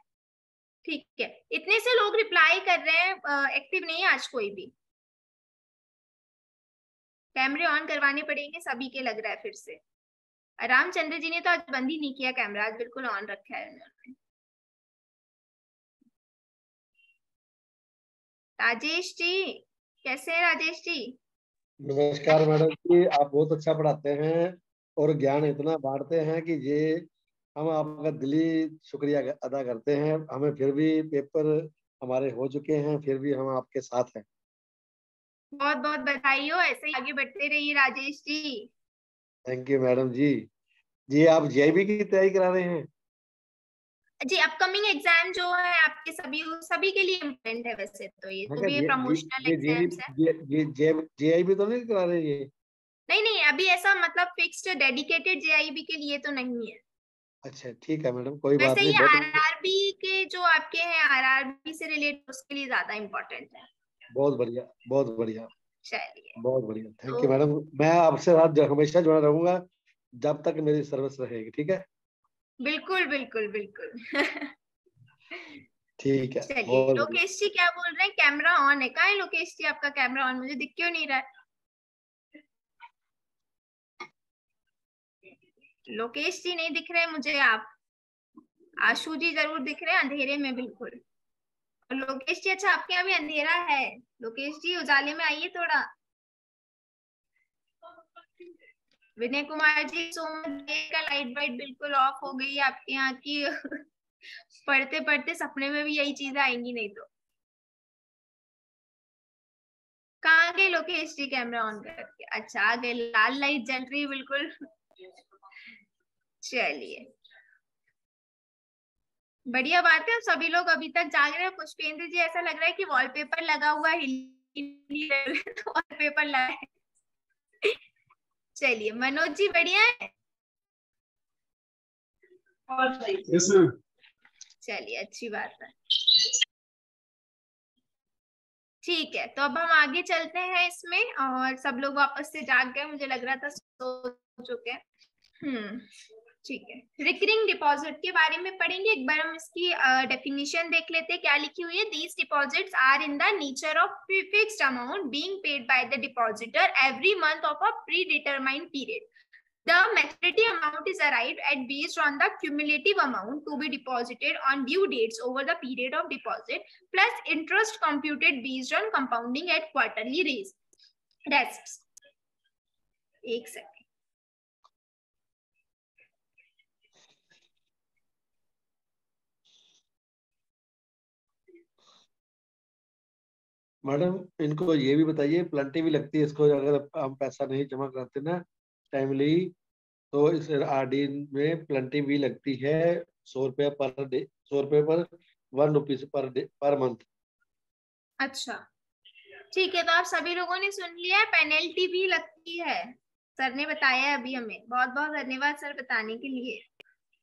ठीक है, इतने से लोग रिप्लाई कर रहे हैं, एक्टिव नहीं है आज कोई भी, कैमरे ऑन करवाने पड़ेंगे सभी के, लग रहा है फिर से। रामचंद्र जी ने तो आज बंद ही नहीं किया कैमरा, आज बिल्कुल ऑन रखा है उन्होंने। राजेश जी, कैसे हैं राजेश जी? नमस्कार मैडम जी, आप बहुत अच्छा पढ़ाते हैं और ज्ञान इतना बांटते हैं कि ये हम आपका दिली शुक्रिया अदा करते हैं। हमें फिर भी पेपर हमारे हो चुके हैं, फिर भी हम आपके साथ हैं। बहुत बहुत बधाई हो, ऐसे ही आगे बढ़ते रहिए Rajesh ji. Thank you madam जी। जी आप जेईबी की तैयारी करा रहे हैं? जी, अपकमिंग एग्जाम जो है आपके सभी के लिए इम्पोर्टेंट है, वैसे तो ये तो भी प्रमोशनल एग्जाम्स है। जेईबी तो नहीं करा रहे ये? नहीं, अभी ऐसा मतलब फिक्स्ड डेडिकेटेड जेआईबी के लिए तो नहीं है। अच्छा ठीक है मैडम, कोई बात वैसे नहीं। ये आरआरबी के जो आपके हैं, आरआरबी से रिलेटेड, उसके लिए ज्यादा इम्पोर्टेंट है। बहुत बढ़िया, बहुत बढ़िया, चलिए, बहुत बढ़िया, थैंक यू मैडम। मैं आपसे साथ हमेशा जुड़ा रहूंगा जब तक मेरी सर्विस रहेगी, ठीक है? बिल्कुल बिल्कुल बिल्कुल। ठीक है। चलिए, लोकेश जी क्या बोल रहे हैं, कैमरा ऑन है? कहाँ है लोकेश जी आपका कैमरा ऑन, मुझे दिख क्यों नहीं रहा है? लोकेश जी नहीं दिख रहे मुझे आप, आशु जी जरूर दिख रहे हैं अंधेरे में बिल्कुल। और लोकेश जी, अच्छा आपके यहाँ भी अंधेरा है? लोकेश जी उजाले में आइए थोड़ा। विनय कुमार जी, सो मच का लाइट वाइट बिल्कुल ऑफ हो गई है आपके यहाँ की। पढ़ते पढ़ते सपने में भी यही चीजें आएंगी नहीं तो। कहाँ गए लोकेश जी कैमरा ऑन करके? अच्छा आ गए, लाल लाइट जल रही है बिल्कुल। चलिए बढ़िया बात है, सभी लोग अभी तक जाग रहे हैं। पुष्पेंद्र जी ऐसा लग रहा है कि वॉलपेपर लगा हुआ है, वॉलपेपर लगा है। चलिए मनोज जी बढ़िया है? चलिए अच्छी बात है। ठीक है, तो अब हम आगे चलते हैं इसमें, और सब लोग वापस से जाग गए, मुझे लग रहा था सो चुके हैं। ठीक है, रिकरिंग डिपॉजिट के बारे में पढ़ेंगे। एक बार हम इसकी डेफिनेशन देख लेते हैं, क्या लिखी हुई है। These deposits are in the nature of fixed amount being paid by the depositor every month of a predetermined period. The maturity amount is arrived at based on the cumulative amount to be deposited on due dates over the period of deposit plus interest computed based on compounding at quarterly rates. एक second. Madam इनको ये भी बताइए, plenty भी लगती है इसको अगर हम पैसा नहीं जमा कराते ना टाइमली, तो इस आरडी में प्लेंटी भी लगती है। 100 रुपया पर डे, 100 रुपये पर 1 rupees per day per month. अच्छा ठीक है, तो आप सभी लोगों ने सुन लिया है, पेनल्टी भी लगती है। सर ने बताया अभी हमें, बहुत बहुत धन्यवाद सर बताने के लिए।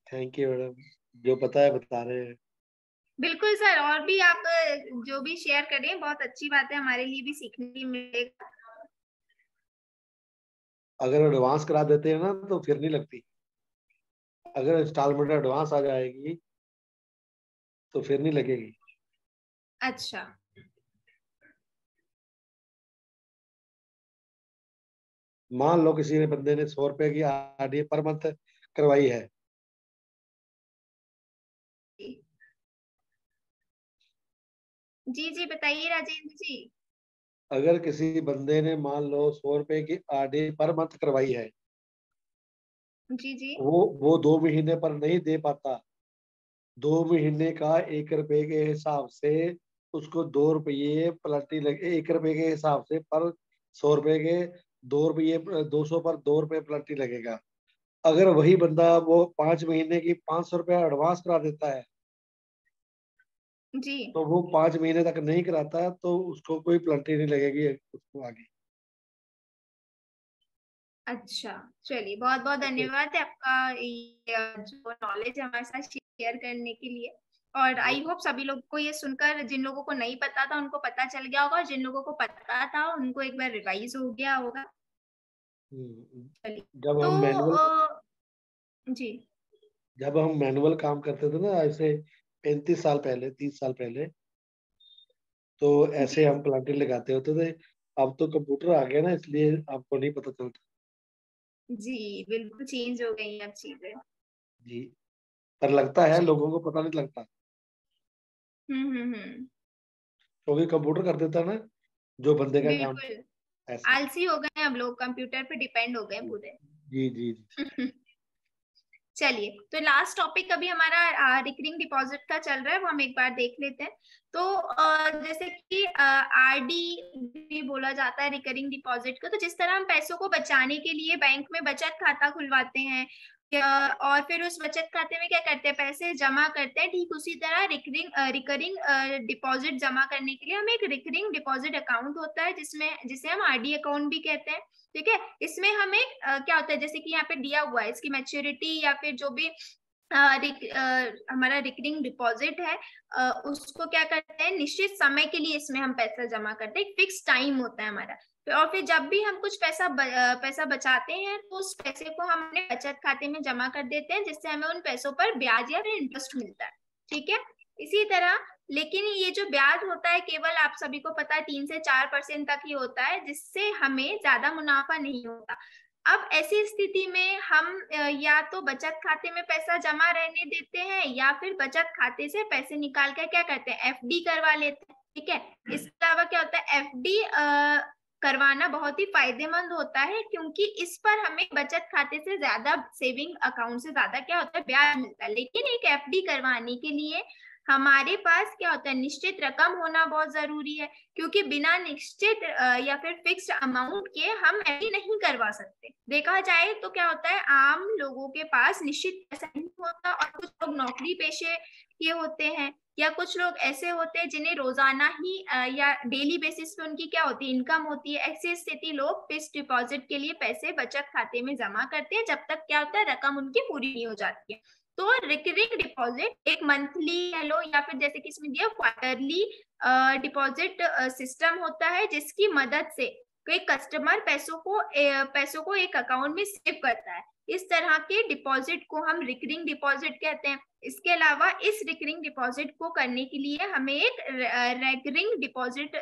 थैंक यू मैडम, जो पता है बता रहे हैं। बिल्कुल सर, और भी आप जो भी शेयर करें बहुत अच्छी बात है, हमारे लिए भी सीखने को मिलेगा। अगर एडवांस करा देते हैं ना तो फिर नहीं लगती, अगर इंस्टॉलमेंट एडवांस आ जाएगी तो फिर नहीं लगेगी। अच्छा मान लो किसी ने बंदे ने 100 रुपए की आरडी पर मंथ करवाई है, जी जी बताइए राजेंद्र जी। अगर किसी बंदे ने मान लो 100 रुपए की आरडी पर मंथ करवाई है, जी जी वो 2 महीने पर नहीं दे पाता, 2 महीने का 1 रुपए के हिसाब से उसको 2 रुपये प्लटी लगे, 1 रुपए के हिसाब से पर 100 रुपए के 2 रुपये, 200 पर 2 रुपये प्लटी लगेगा। अगर वही बंदा वो 5 महीने की 500 रुपया एडवांस करा देता है, जी तो वो 5 महीने तक नहीं कराता तो उसको कोई प्लटी नहीं लगेगी उसको आगे। अच्छा चलिए, बहुत बहुत धन्यवाद है आपका ये जो नॉलेज हमारे साथ शेयर करने के लिए। और आई होप सभी लोग को ये सुनकर, जिन लोगों को नहीं पता था उनको पता चल गया होगा, और जिन लोगों को पता था उनको एक बार रिवाइज हो गया होगा। चलिए जब तो हम मैनुअल जी जब हम मैनुअल काम करते थे ना, ऐसे 35 साल पहले, 30 साल पहले, तो ऐसे जी हम प्लांटिंग लगाते होते थे। अब तो कंप्यूटर आ गया ना, इसलिए आपको नहीं पता चलता। जी बिल्कुल चेंज हो गई हैं अब चीजें। जी, पर लगता है जी लोगों को पता नहीं लगता, हम्म। क्योंकि कंप्यूटर कर देता है ना जो बंदे का काम। बिल्कुल ऐसे। आलसी हो गए हैं अब लोग, कंप्यूटर पे डिपेंड हो गए हैं पूरे। जी जी जी। चलिए तो लास्ट टॉपिक अभी हमारा रिकरिंग डिपॉजिट का चल रहा है, वो हम एक बार देख लेते हैं। तो जैसे कि आरडी भी बोला जाता है रिकरिंग डिपॉजिट को। तो जिस तरह हम पैसों को बचाने के लिए बैंक में बचत खाता खुलवाते हैं, और फिर उस बचत खाते में क्या करते हैं, पैसे जमा करते हैं, ठीक उसी तरह रिकरिंग डिपॉजिट जमा करने के लिए हमें एक रिकरिंग डिपॉजिट अकाउंट होता है, जिसमें जिसे हम आरडी अकाउंट भी कहते हैं। ठीक है, इसमें हमें क्या होता है, जैसे कि यहाँ पे दिया हुआ है, इसकी मैच्योरिटी या फिर जो भी हमारा रिकरिंग डिपॉजिट है, उसको क्या करते हैं, निश्चित समय के लिए इसमें हम पैसा जमा करते हैं, फिक्स टाइम होता है हमारा। और फिर जब भी हम कुछ पैसा बचाते हैं तो उस पैसे को हम अपने बचत खाते में जमा कर देते हैं, जिससे हमें उन पैसों पर ब्याज या फिर इंटरेस्ट मिलता है। ठीक है, इसी तरह लेकिन ये जो ब्याज होता है केवल आप सभी को पता है 3 से 4% तक ही होता है, जिससे हमें ज्यादा मुनाफा नहीं होता। अब ऐसी स्थिति में हम या तो बचत खाते में पैसा जमा रहने देते हैं, या फिर बचत खाते से पैसे निकाल कर क्या करते हैं, एफडी करवा लेते हैं। ठीक है, इसके अलावा क्या होता है, एफडी करवाना बहुत ही फायदेमंद होता है, क्योंकि इस पर हमें बचत खाते से ज्यादा, सेविंग अकाउंट से ज्यादा क्या होता है, ब्याज मिलता है। लेकिन एक एफडी करवाने के लिए हमारे पास क्या होता है, निश्चित रकम होना बहुत जरूरी है, क्योंकि बिना निश्चित या फिर फिक्स्ड अमाउंट के हम एफडी नहीं करवा सकते। देखा जाए तो क्या होता है, आम लोगों के पास निश्चित पैसा नहीं होता, और कुछ लोग नौकरी पेशे के होते हैं, या कुछ लोग ऐसे होते हैं जिन्हें रोजाना ही या डेली बेसिस पे उनकी क्या होती है, इनकम होती है। ऐसी स्थिति लोग फिक्स्ड डिपॉजिट के लिए पैसे बचत खाते में जमा करते हैं, जब तक क्या होता है, रकम उनकी पूरी नहीं हो जाती है। तो रिकरिंग डिपॉजिट एक मंथली कह लो, या फिर जैसे कि इसमें दिया क्वार्टरली डिपॉजिट सिस्टम होता है, जिसकी मदद से कोई कस्टमर पैसों को एक अकाउंट में सेव करता है। इस तरह के डिपॉजिट को हम रिकरिंग डिपॉजिट कहते हैं। इसके अलावा इस रिकरिंग डिपॉजिट को करने के लिए हमें एक रिकरिंग डिपॉजिट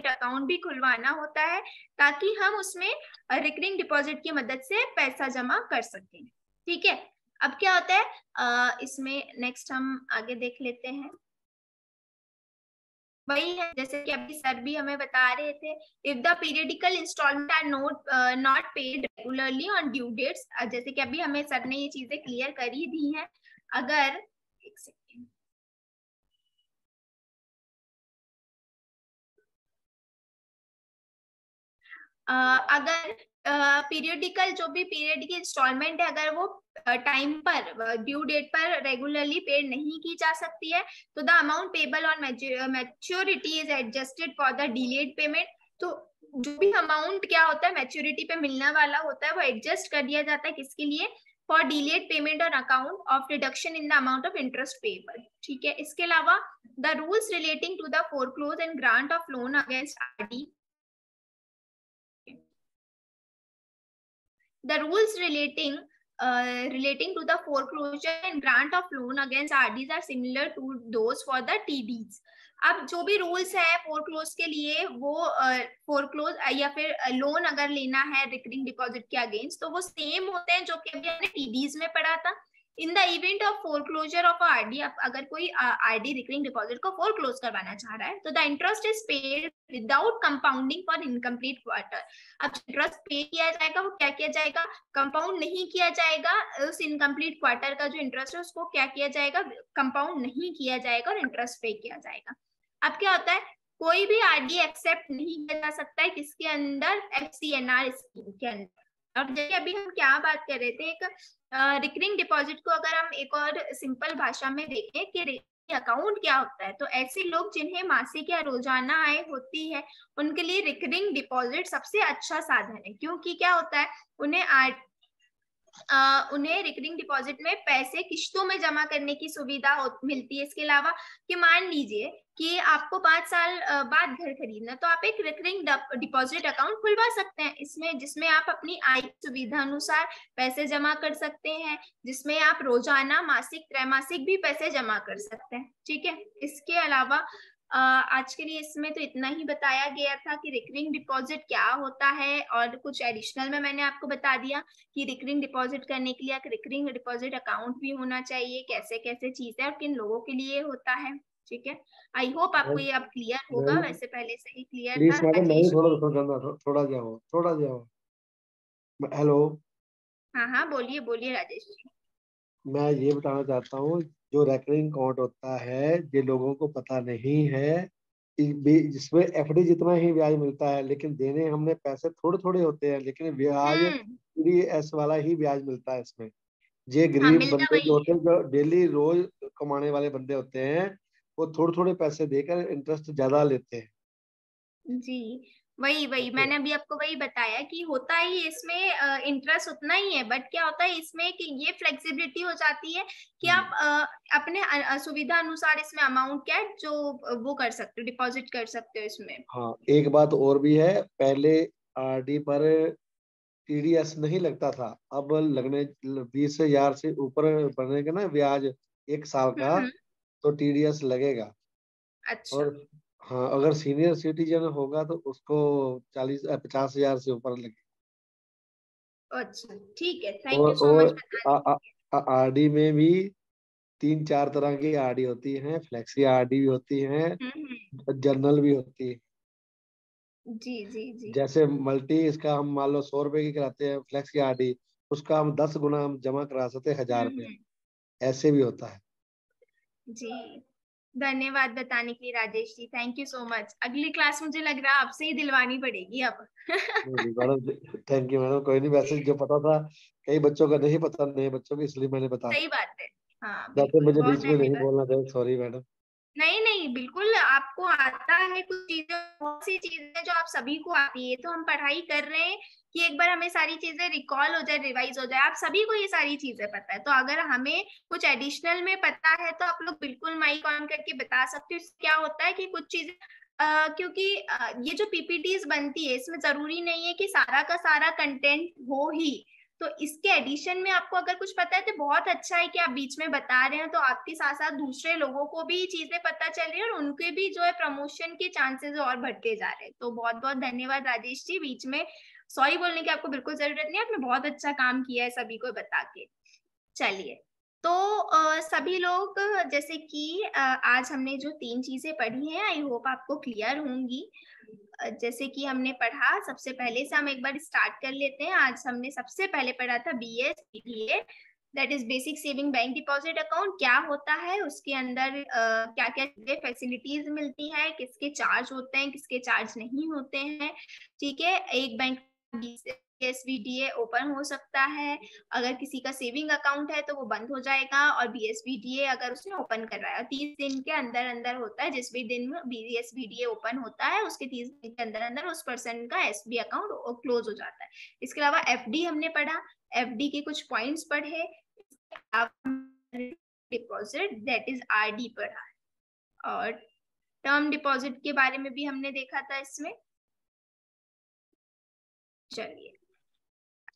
अकाउंट भी खुलवाना होता है, ताकि हम उसमें रिकरिंग डिपॉजिट की मदद से पैसा जमा कर सकें। ठीक है, अब क्या होता है, इसमें नेक्स्ट हम आगे देख लेते हैं। वही है जैसे कि अभी सर भी हमें बता रहे थे, if the periodical instalment are not paid regularly on due dates, जैसे कि अभी हमें सर ने ये चीजें क्लियर कर ही दी हैं। अगर एक सेकेंड, अगर पीरियडिकल जो भी पीरियड की इंस्टॉलमेंट है, अगर वो टाइम पर ड्यू डेट पर रेगुलरली पेड नहीं की जा सकती है, तो the amount payable on maturity is adjusted for the delayed payment. तो जो भी अमाउंट क्या होता है, मैच्योरिटी पे मिलने वाला होता है, वो एडजस्ट कर दिया जाता है, किसके लिए, for delayed payment on account of reduction in the amount of interest payable. ठीक है, इसके अलावा the rules relating to the foreclose and grant of loan against RD, the rules relating to the foreclosure and grant of loan against RDs are similar to those for the TDs। अब जो भी rules है foreclose के लिए, वो foreclose या फिर loan अगर लेना है रिकरिंग डिपॉजिट के अगेंस्ट, तो वो सेम होते हैं जो कि अभी हमने टीडीज में पढ़ा था। In the event of foreclosure of RD, अगर कोई आरडी रिकरिंग डिपॉजिट को फोरक्लोज करवाना चाह रहा है, तो the interest is paid without compounding for incomplete quarter. अब इंटरेस्ट पे किया जाएगा, वो क्या किया जाएगा, कंपाउंड नहीं किया जाएगा। उस इनकम्प्लीट क्वार्टर का जो इंटरेस्ट है उसको क्या किया जाएगा, कंपाउंड नहीं किया जाएगा और इंटरेस्ट पे किया जाएगा। अब क्या होता है, कोई भी आरडी एक्सेप्ट नहीं किया जा सकता है किसके अंदर, एफसीएनआर स्कीम के अंदर। और जैसे अभी हम क्या बात कर रहे थे, एक रिकरिंग डिपॉजिट को अगर हम एक और सिंपल भाषा में देखें कि अकाउंट क्या होता है, तो ऐसे लोग जिन्हें मासिक या रोजाना आय होती है, उनके लिए रिकरिंग डिपॉजिट सबसे अच्छा साधन है। क्योंकि क्या होता है, उन्हें रिकरिंग डिपॉजिट में पैसे किश्तों में जमा करने की सुविधा मिलती है। इसके अलावा कि मान लीजिए कि आपको 5 साल बाद घर खरीदना, तो आप एक रिकरिंग डिपॉजिट अकाउंट खुलवा सकते हैं इसमें, जिसमें आप अपनी आय की सुविधा अनुसार पैसे जमा कर सकते हैं, जिसमें आप रोजाना, मासिक, त्रैमासिक भी पैसे जमा कर सकते हैं। ठीक है, इसके अलावा आज के लिए इसमें तो इतना ही बताया गया था कि रिकरिंग डिपॉजिट क्या होता है, और कुछ एडिशनल में मैंने आपको बता दिया कि रिकरिंग डिपॉजिट करने के लिए एक रिकरिंग डिपॉजिट अकाउंट भी होना चाहिए, कैसे कैसे चीज है और किन लोगों के लिए होता है। ठीक है, आई होप आपको ये अब क्लियर होगा, वैसे पहले से ही क्लियर था। प्लीज मैडम, मैं थोड़ा जाओ। हेलो। हाँ हाँ, बोलिए बोलिए राजेश जी। मैं ये बताना चाहता हूँ, जो रेकरिंग अकाउंट होता है, ये लोगों को पता नहीं है, जिसमें एफडी जितना ही ब्याज मिलता है, लेकिन देने हमने पैसे थोड़े थोड़े होते हैं, लेकिन ब्याज एस वाला ही ब्याज मिलता है इसमें। ये हाँ, गरीब मिलता बंदे वही जो होते हैं, जो डेली रोज कमाने वाले बंदे होते हैं, वो थोड़े थोड़े पैसे देकर इंटरेस्ट ज्यादा लेते हैं। जी, वही मैंने अभी आपको वही बताया कि होता ही इसमें इंटरेस्ट उतना ही है, बट क्या होता है इसमें कि ये फ्लेक्सिबिलिटी हो जाती है कि आप अपने सुविधा अनुसार इसमें अमाउंट क्या है जो वो कर सकते हो, डिपॉजिट कर सकते हो इसमें। हाँ, एक बात और भी है, पहले आरडी पर टीडीएस नहीं लगता था, अब लगने 20,000 से ऊपर बनेगा ना ब्याज एक साल का, हम्म, तो टीडीएस लगेगा। अच्छा और हाँ, अगर सीनियर सिटीजन होगा तो उसको 50,000 से ऊपर लगेगा। अच्छा, ठीक है, थैंक यू सो मच बताने के लिए। आरडी में भी 3-4 तरह की आरडी होती हैं, फ्लेक्सी आरडी भी होती हैं, हम्म, जनरल भी होती है। जी जी जी। जैसे मल्टी इसका हम मान लो 100 रुपए की कराते हैं फ्लेक्स की आरडी, उसका हम 10 गुना हम जमा करा सकते हैं 1000 रुपए। हम्म। ऐसे भी होता है। जी, धन्यवाद बताने के लिए Rajesh ji, thank you so much. अगली क्लास मुझे लग रहा है आपसे ही दिलवानी पड़ेगी अब। नहीं मैडम, थैंक यू मैडम, कोई नहीं, वैसे जो पता था कई बच्चों का नहीं पता, नए बच्चों को, इसलिए मैंने बता सही दिया। बात है। हाँ वैसे बिल्कुल, मुझे बहुत बीच में नहीं धन्यवाद। बोलना चाहिए, सॉरी मैडम। नहीं नहीं, बिल्कुल आपको आता है कुछ चीजें, बहुत सी चीजें जो आप सभी को आती है, तो हम पढ़ाई कर रहे हैं कि एक बार हमें सारी चीजें रिकॉल हो जाए, रिवाइज हो जाए। आप सभी को ये सारी चीजें पता है, तो अगर हमें कुछ एडिशनल में पता है तो आप लोग बिल्कुल माइक ऑन करके बता सकते हो। क्या होता है कि कुछ चीजें क्योंकि ये जो पीपीटीज बनती है, इसमें जरूरी नहीं है कि सारा का सारा कंटेंट हो ही, तो इसके एडिशन में आपको अगर कुछ पता है तो बहुत अच्छा है कि आप बीच में बता रहे हैं, तो आपके साथ साथ दूसरे लोगों को भी चीजें पता चल रही है और उनके भी जो है प्रमोशन के चांसेस और बढ़ते जा रहे हैं। तो बहुत बहुत धन्यवाद राजेश जी, बीच में सॉरी बोलने की आपको बिल्कुल जरूरत नहीं है, आपने बहुत अच्छा काम किया है सभी को बता के। चलिए, तो सभी लोग जैसे कि आज हमने जो 3 चीजें पढ़ी हैं, आई होप आपको क्लियर होंगी। जैसे कि हमने पढ़ा, सबसे पहले से हम एक बार स्टार्ट कर लेते हैं। आज हमने सबसे पहले पढ़ा था BSBDA, that is basic saving bank deposit account. क्या होता है, उसके अंदर क्या क्या फैसिलिटीज मिलती है, किसके चार्ज होते हैं, किसके चार्ज नहीं होते हैं। ठीक है, एक बैंक BSBDA ओपन हो सकता है, अगर किसी का सेविंग अकाउंट है तो वो बंद हो जाएगा, और BSBDA अगर उसने ओपन कर रहा है 30 दिन के अंदर अंदर होता है, जिस भी दिन में BSBDA ओपन होता है उसके 30 दिन के अंदर अंदर उस पर्सन का SB अकाउंट क्लोज हो जाता है। इसके अलावा FD हमने पढ़ा, FD के कुछ पॉइंट्स पढ़े, डिपॉजिट दैट इज RD पढ़ा, और टर्म डिपॉजिट के बारे में भी हमने देखा था इसमें। चलिए,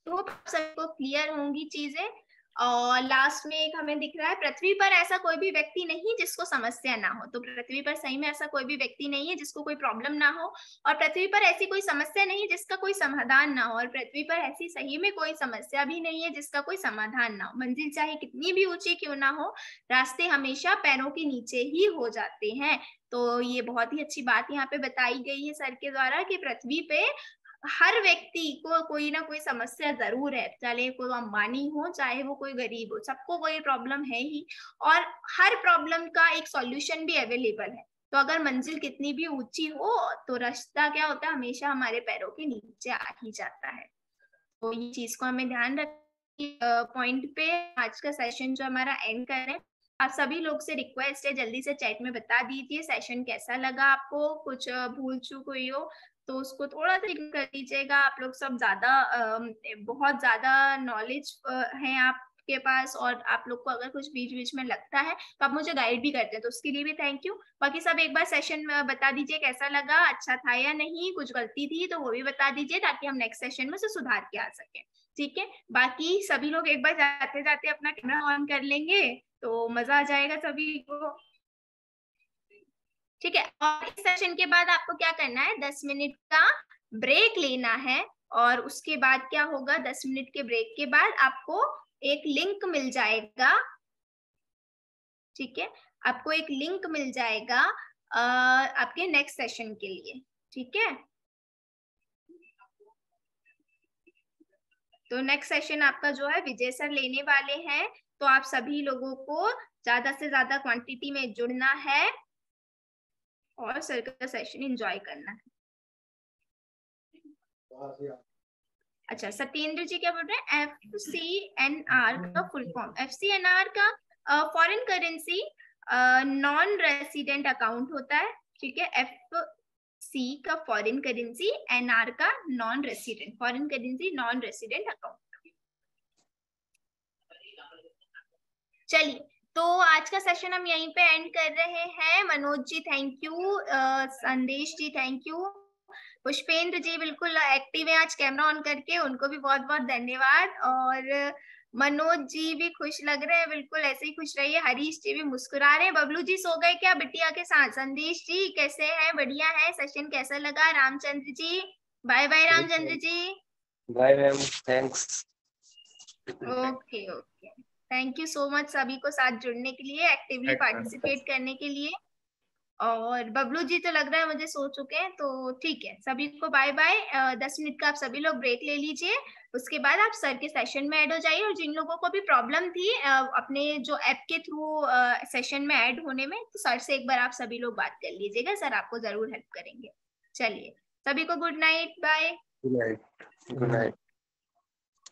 तो सबको क्लियर होंगी चीजें। और लास्ट में एक हमें दिख रहा है, पृथ्वी पर ऐसा कोई भी व्यक्ति नहीं जिसको समस्या ना हो। तो पृथ्वी पर सही में ऐसा कोई भी व्यक्ति नहीं है जिसको कोई प्रॉब्लम ना हो, और पृथ्वी पर ऐसी कोई समस्या नहीं जिसका कोई समाधान ना हो, और पृथ्वी पर ऐसी सही में कोई समस्या भी नहीं है जिसका कोई समाधान ना हो। मंजिल चाहे कितनी भी ऊंची क्यों ना हो, रास्ते हमेशा पैरों के नीचे ही हो जाते हैं। तो ये बहुत ही अच्छी बात यहाँ पे बताई गई है सर के द्वारा कि पृथ्वी पे हर व्यक्ति को कोई ना कोई समस्या जरूर है, चाहे कोई अंबानी हो चाहे वो कोई गरीब हो, सबको कोई प्रॉब्लम है ही, और हर प्रॉब्लम का एक सॉल्यूशन भी अवेलेबल है। तो अगर मंजिल कितनी भी ऊंची हो तो रास्ता क्या होता है, हमेशा हमारे पैरों के नीचे आ ही जाता है। तो ये चीज को हमें ध्यान रख पॉइंट पे आज का सेशन जो हमारा एंड करें। आप सभी लोग से रिक्वेस्ट है, जल्दी से चैट में बता दीजिए सेशन कैसा लगा आपको, कुछ भूल चूक हुई हो तो उसको थोड़ा सा कर दीजिएगा। आप लोग सब ज्यादा बहुत ज्यादा नॉलेज है आपके पास, और आप लोग को अगर कुछ बीच बीच में लगता है तो आप मुझे गाइड भी करते हैं, तो उसके लिए भी थैंक यू। बाकी सब एक बार सेशन में बता दीजिए कैसा लगा, अच्छा था या नहीं, कुछ गलती थी तो वो भी बता दीजिए ताकि हम नेक्स्ट सेशन में से सुधार के आ सके। ठीक है, बाकी सभी लोग एक बार जाते जाते अपना कैमरा ऑन कर लेंगे तो मजा आ जाएगा सभी को। ठीक है, और इस सेशन के बाद आपको क्या करना है, 10 मिनट का ब्रेक लेना है, और उसके बाद क्या होगा, 10 मिनट के ब्रेक के बाद आपको एक लिंक मिल जाएगा। ठीक है, आपको एक लिंक मिल जाएगा आपके नेक्स्ट सेशन के लिए। ठीक है, तो नेक्स्ट सेशन आपका जो है विजय सर लेने वाले हैं, तो आप सभी लोगों को ज्यादा से ज्यादा क्वांटिटी में जुड़ना है और सर का सेशन एंजॉय करना है। अच्छा, सत्येंद्र जी क्या बोल रहे हैं, FCNR का फुल फॉर्म, FCNR का foreign currency non resident account होता है। ठीक है, FC का फॉरेन करेंसी, NR का non resident, foreign currency non resident account. चलिए, तो आज का सेशन हम यहीं पे एंड कर रहे हैं। मनोज जी थैंक यू, संदेश जी थैंक यू, पुष्पेंद्र जी बिल्कुल एक्टिव है आज कैमरा ऑन करके, उनको भी बहुत बहुत धन्यवाद। और मनोज जी भी खुश लग रहे हैं, बिल्कुल ऐसे ही खुश रहिए। हरीश जी भी मुस्कुरा रहे हैं। बबलू जी सो गए क्या बिटिया के साथ? संदेश जी कैसे हैं? बढ़िया है। सेशन कैसा लगा? Ramchandra ji bye bye. Ramchandra ji bye ma'am, thanks. Okay okay, thank you so much सभी को साथ जुड़ने के लिए, एक्टिवली पार्टिसिपेट करने के लिए। और बबलू जी तो लग रहा है मुझे सो चुके हैं, तो ठीक है, सभी को बाय बाय। 10 मिनट का आप सभी लोग ब्रेक ले लीजिए, उसके बाद आप सर के सेशन में ऐड हो जाइए। और जिन लोगों को भी प्रॉब्लम थी अपने जो ऐप के थ्रू सेशन में ऐड होने में, तो सर से एक बार आप सभी लोग बात कर लीजिएगा, सर आपको जरूर हेल्प करेंगे। चलिए, सभी को good night, bye. Good night.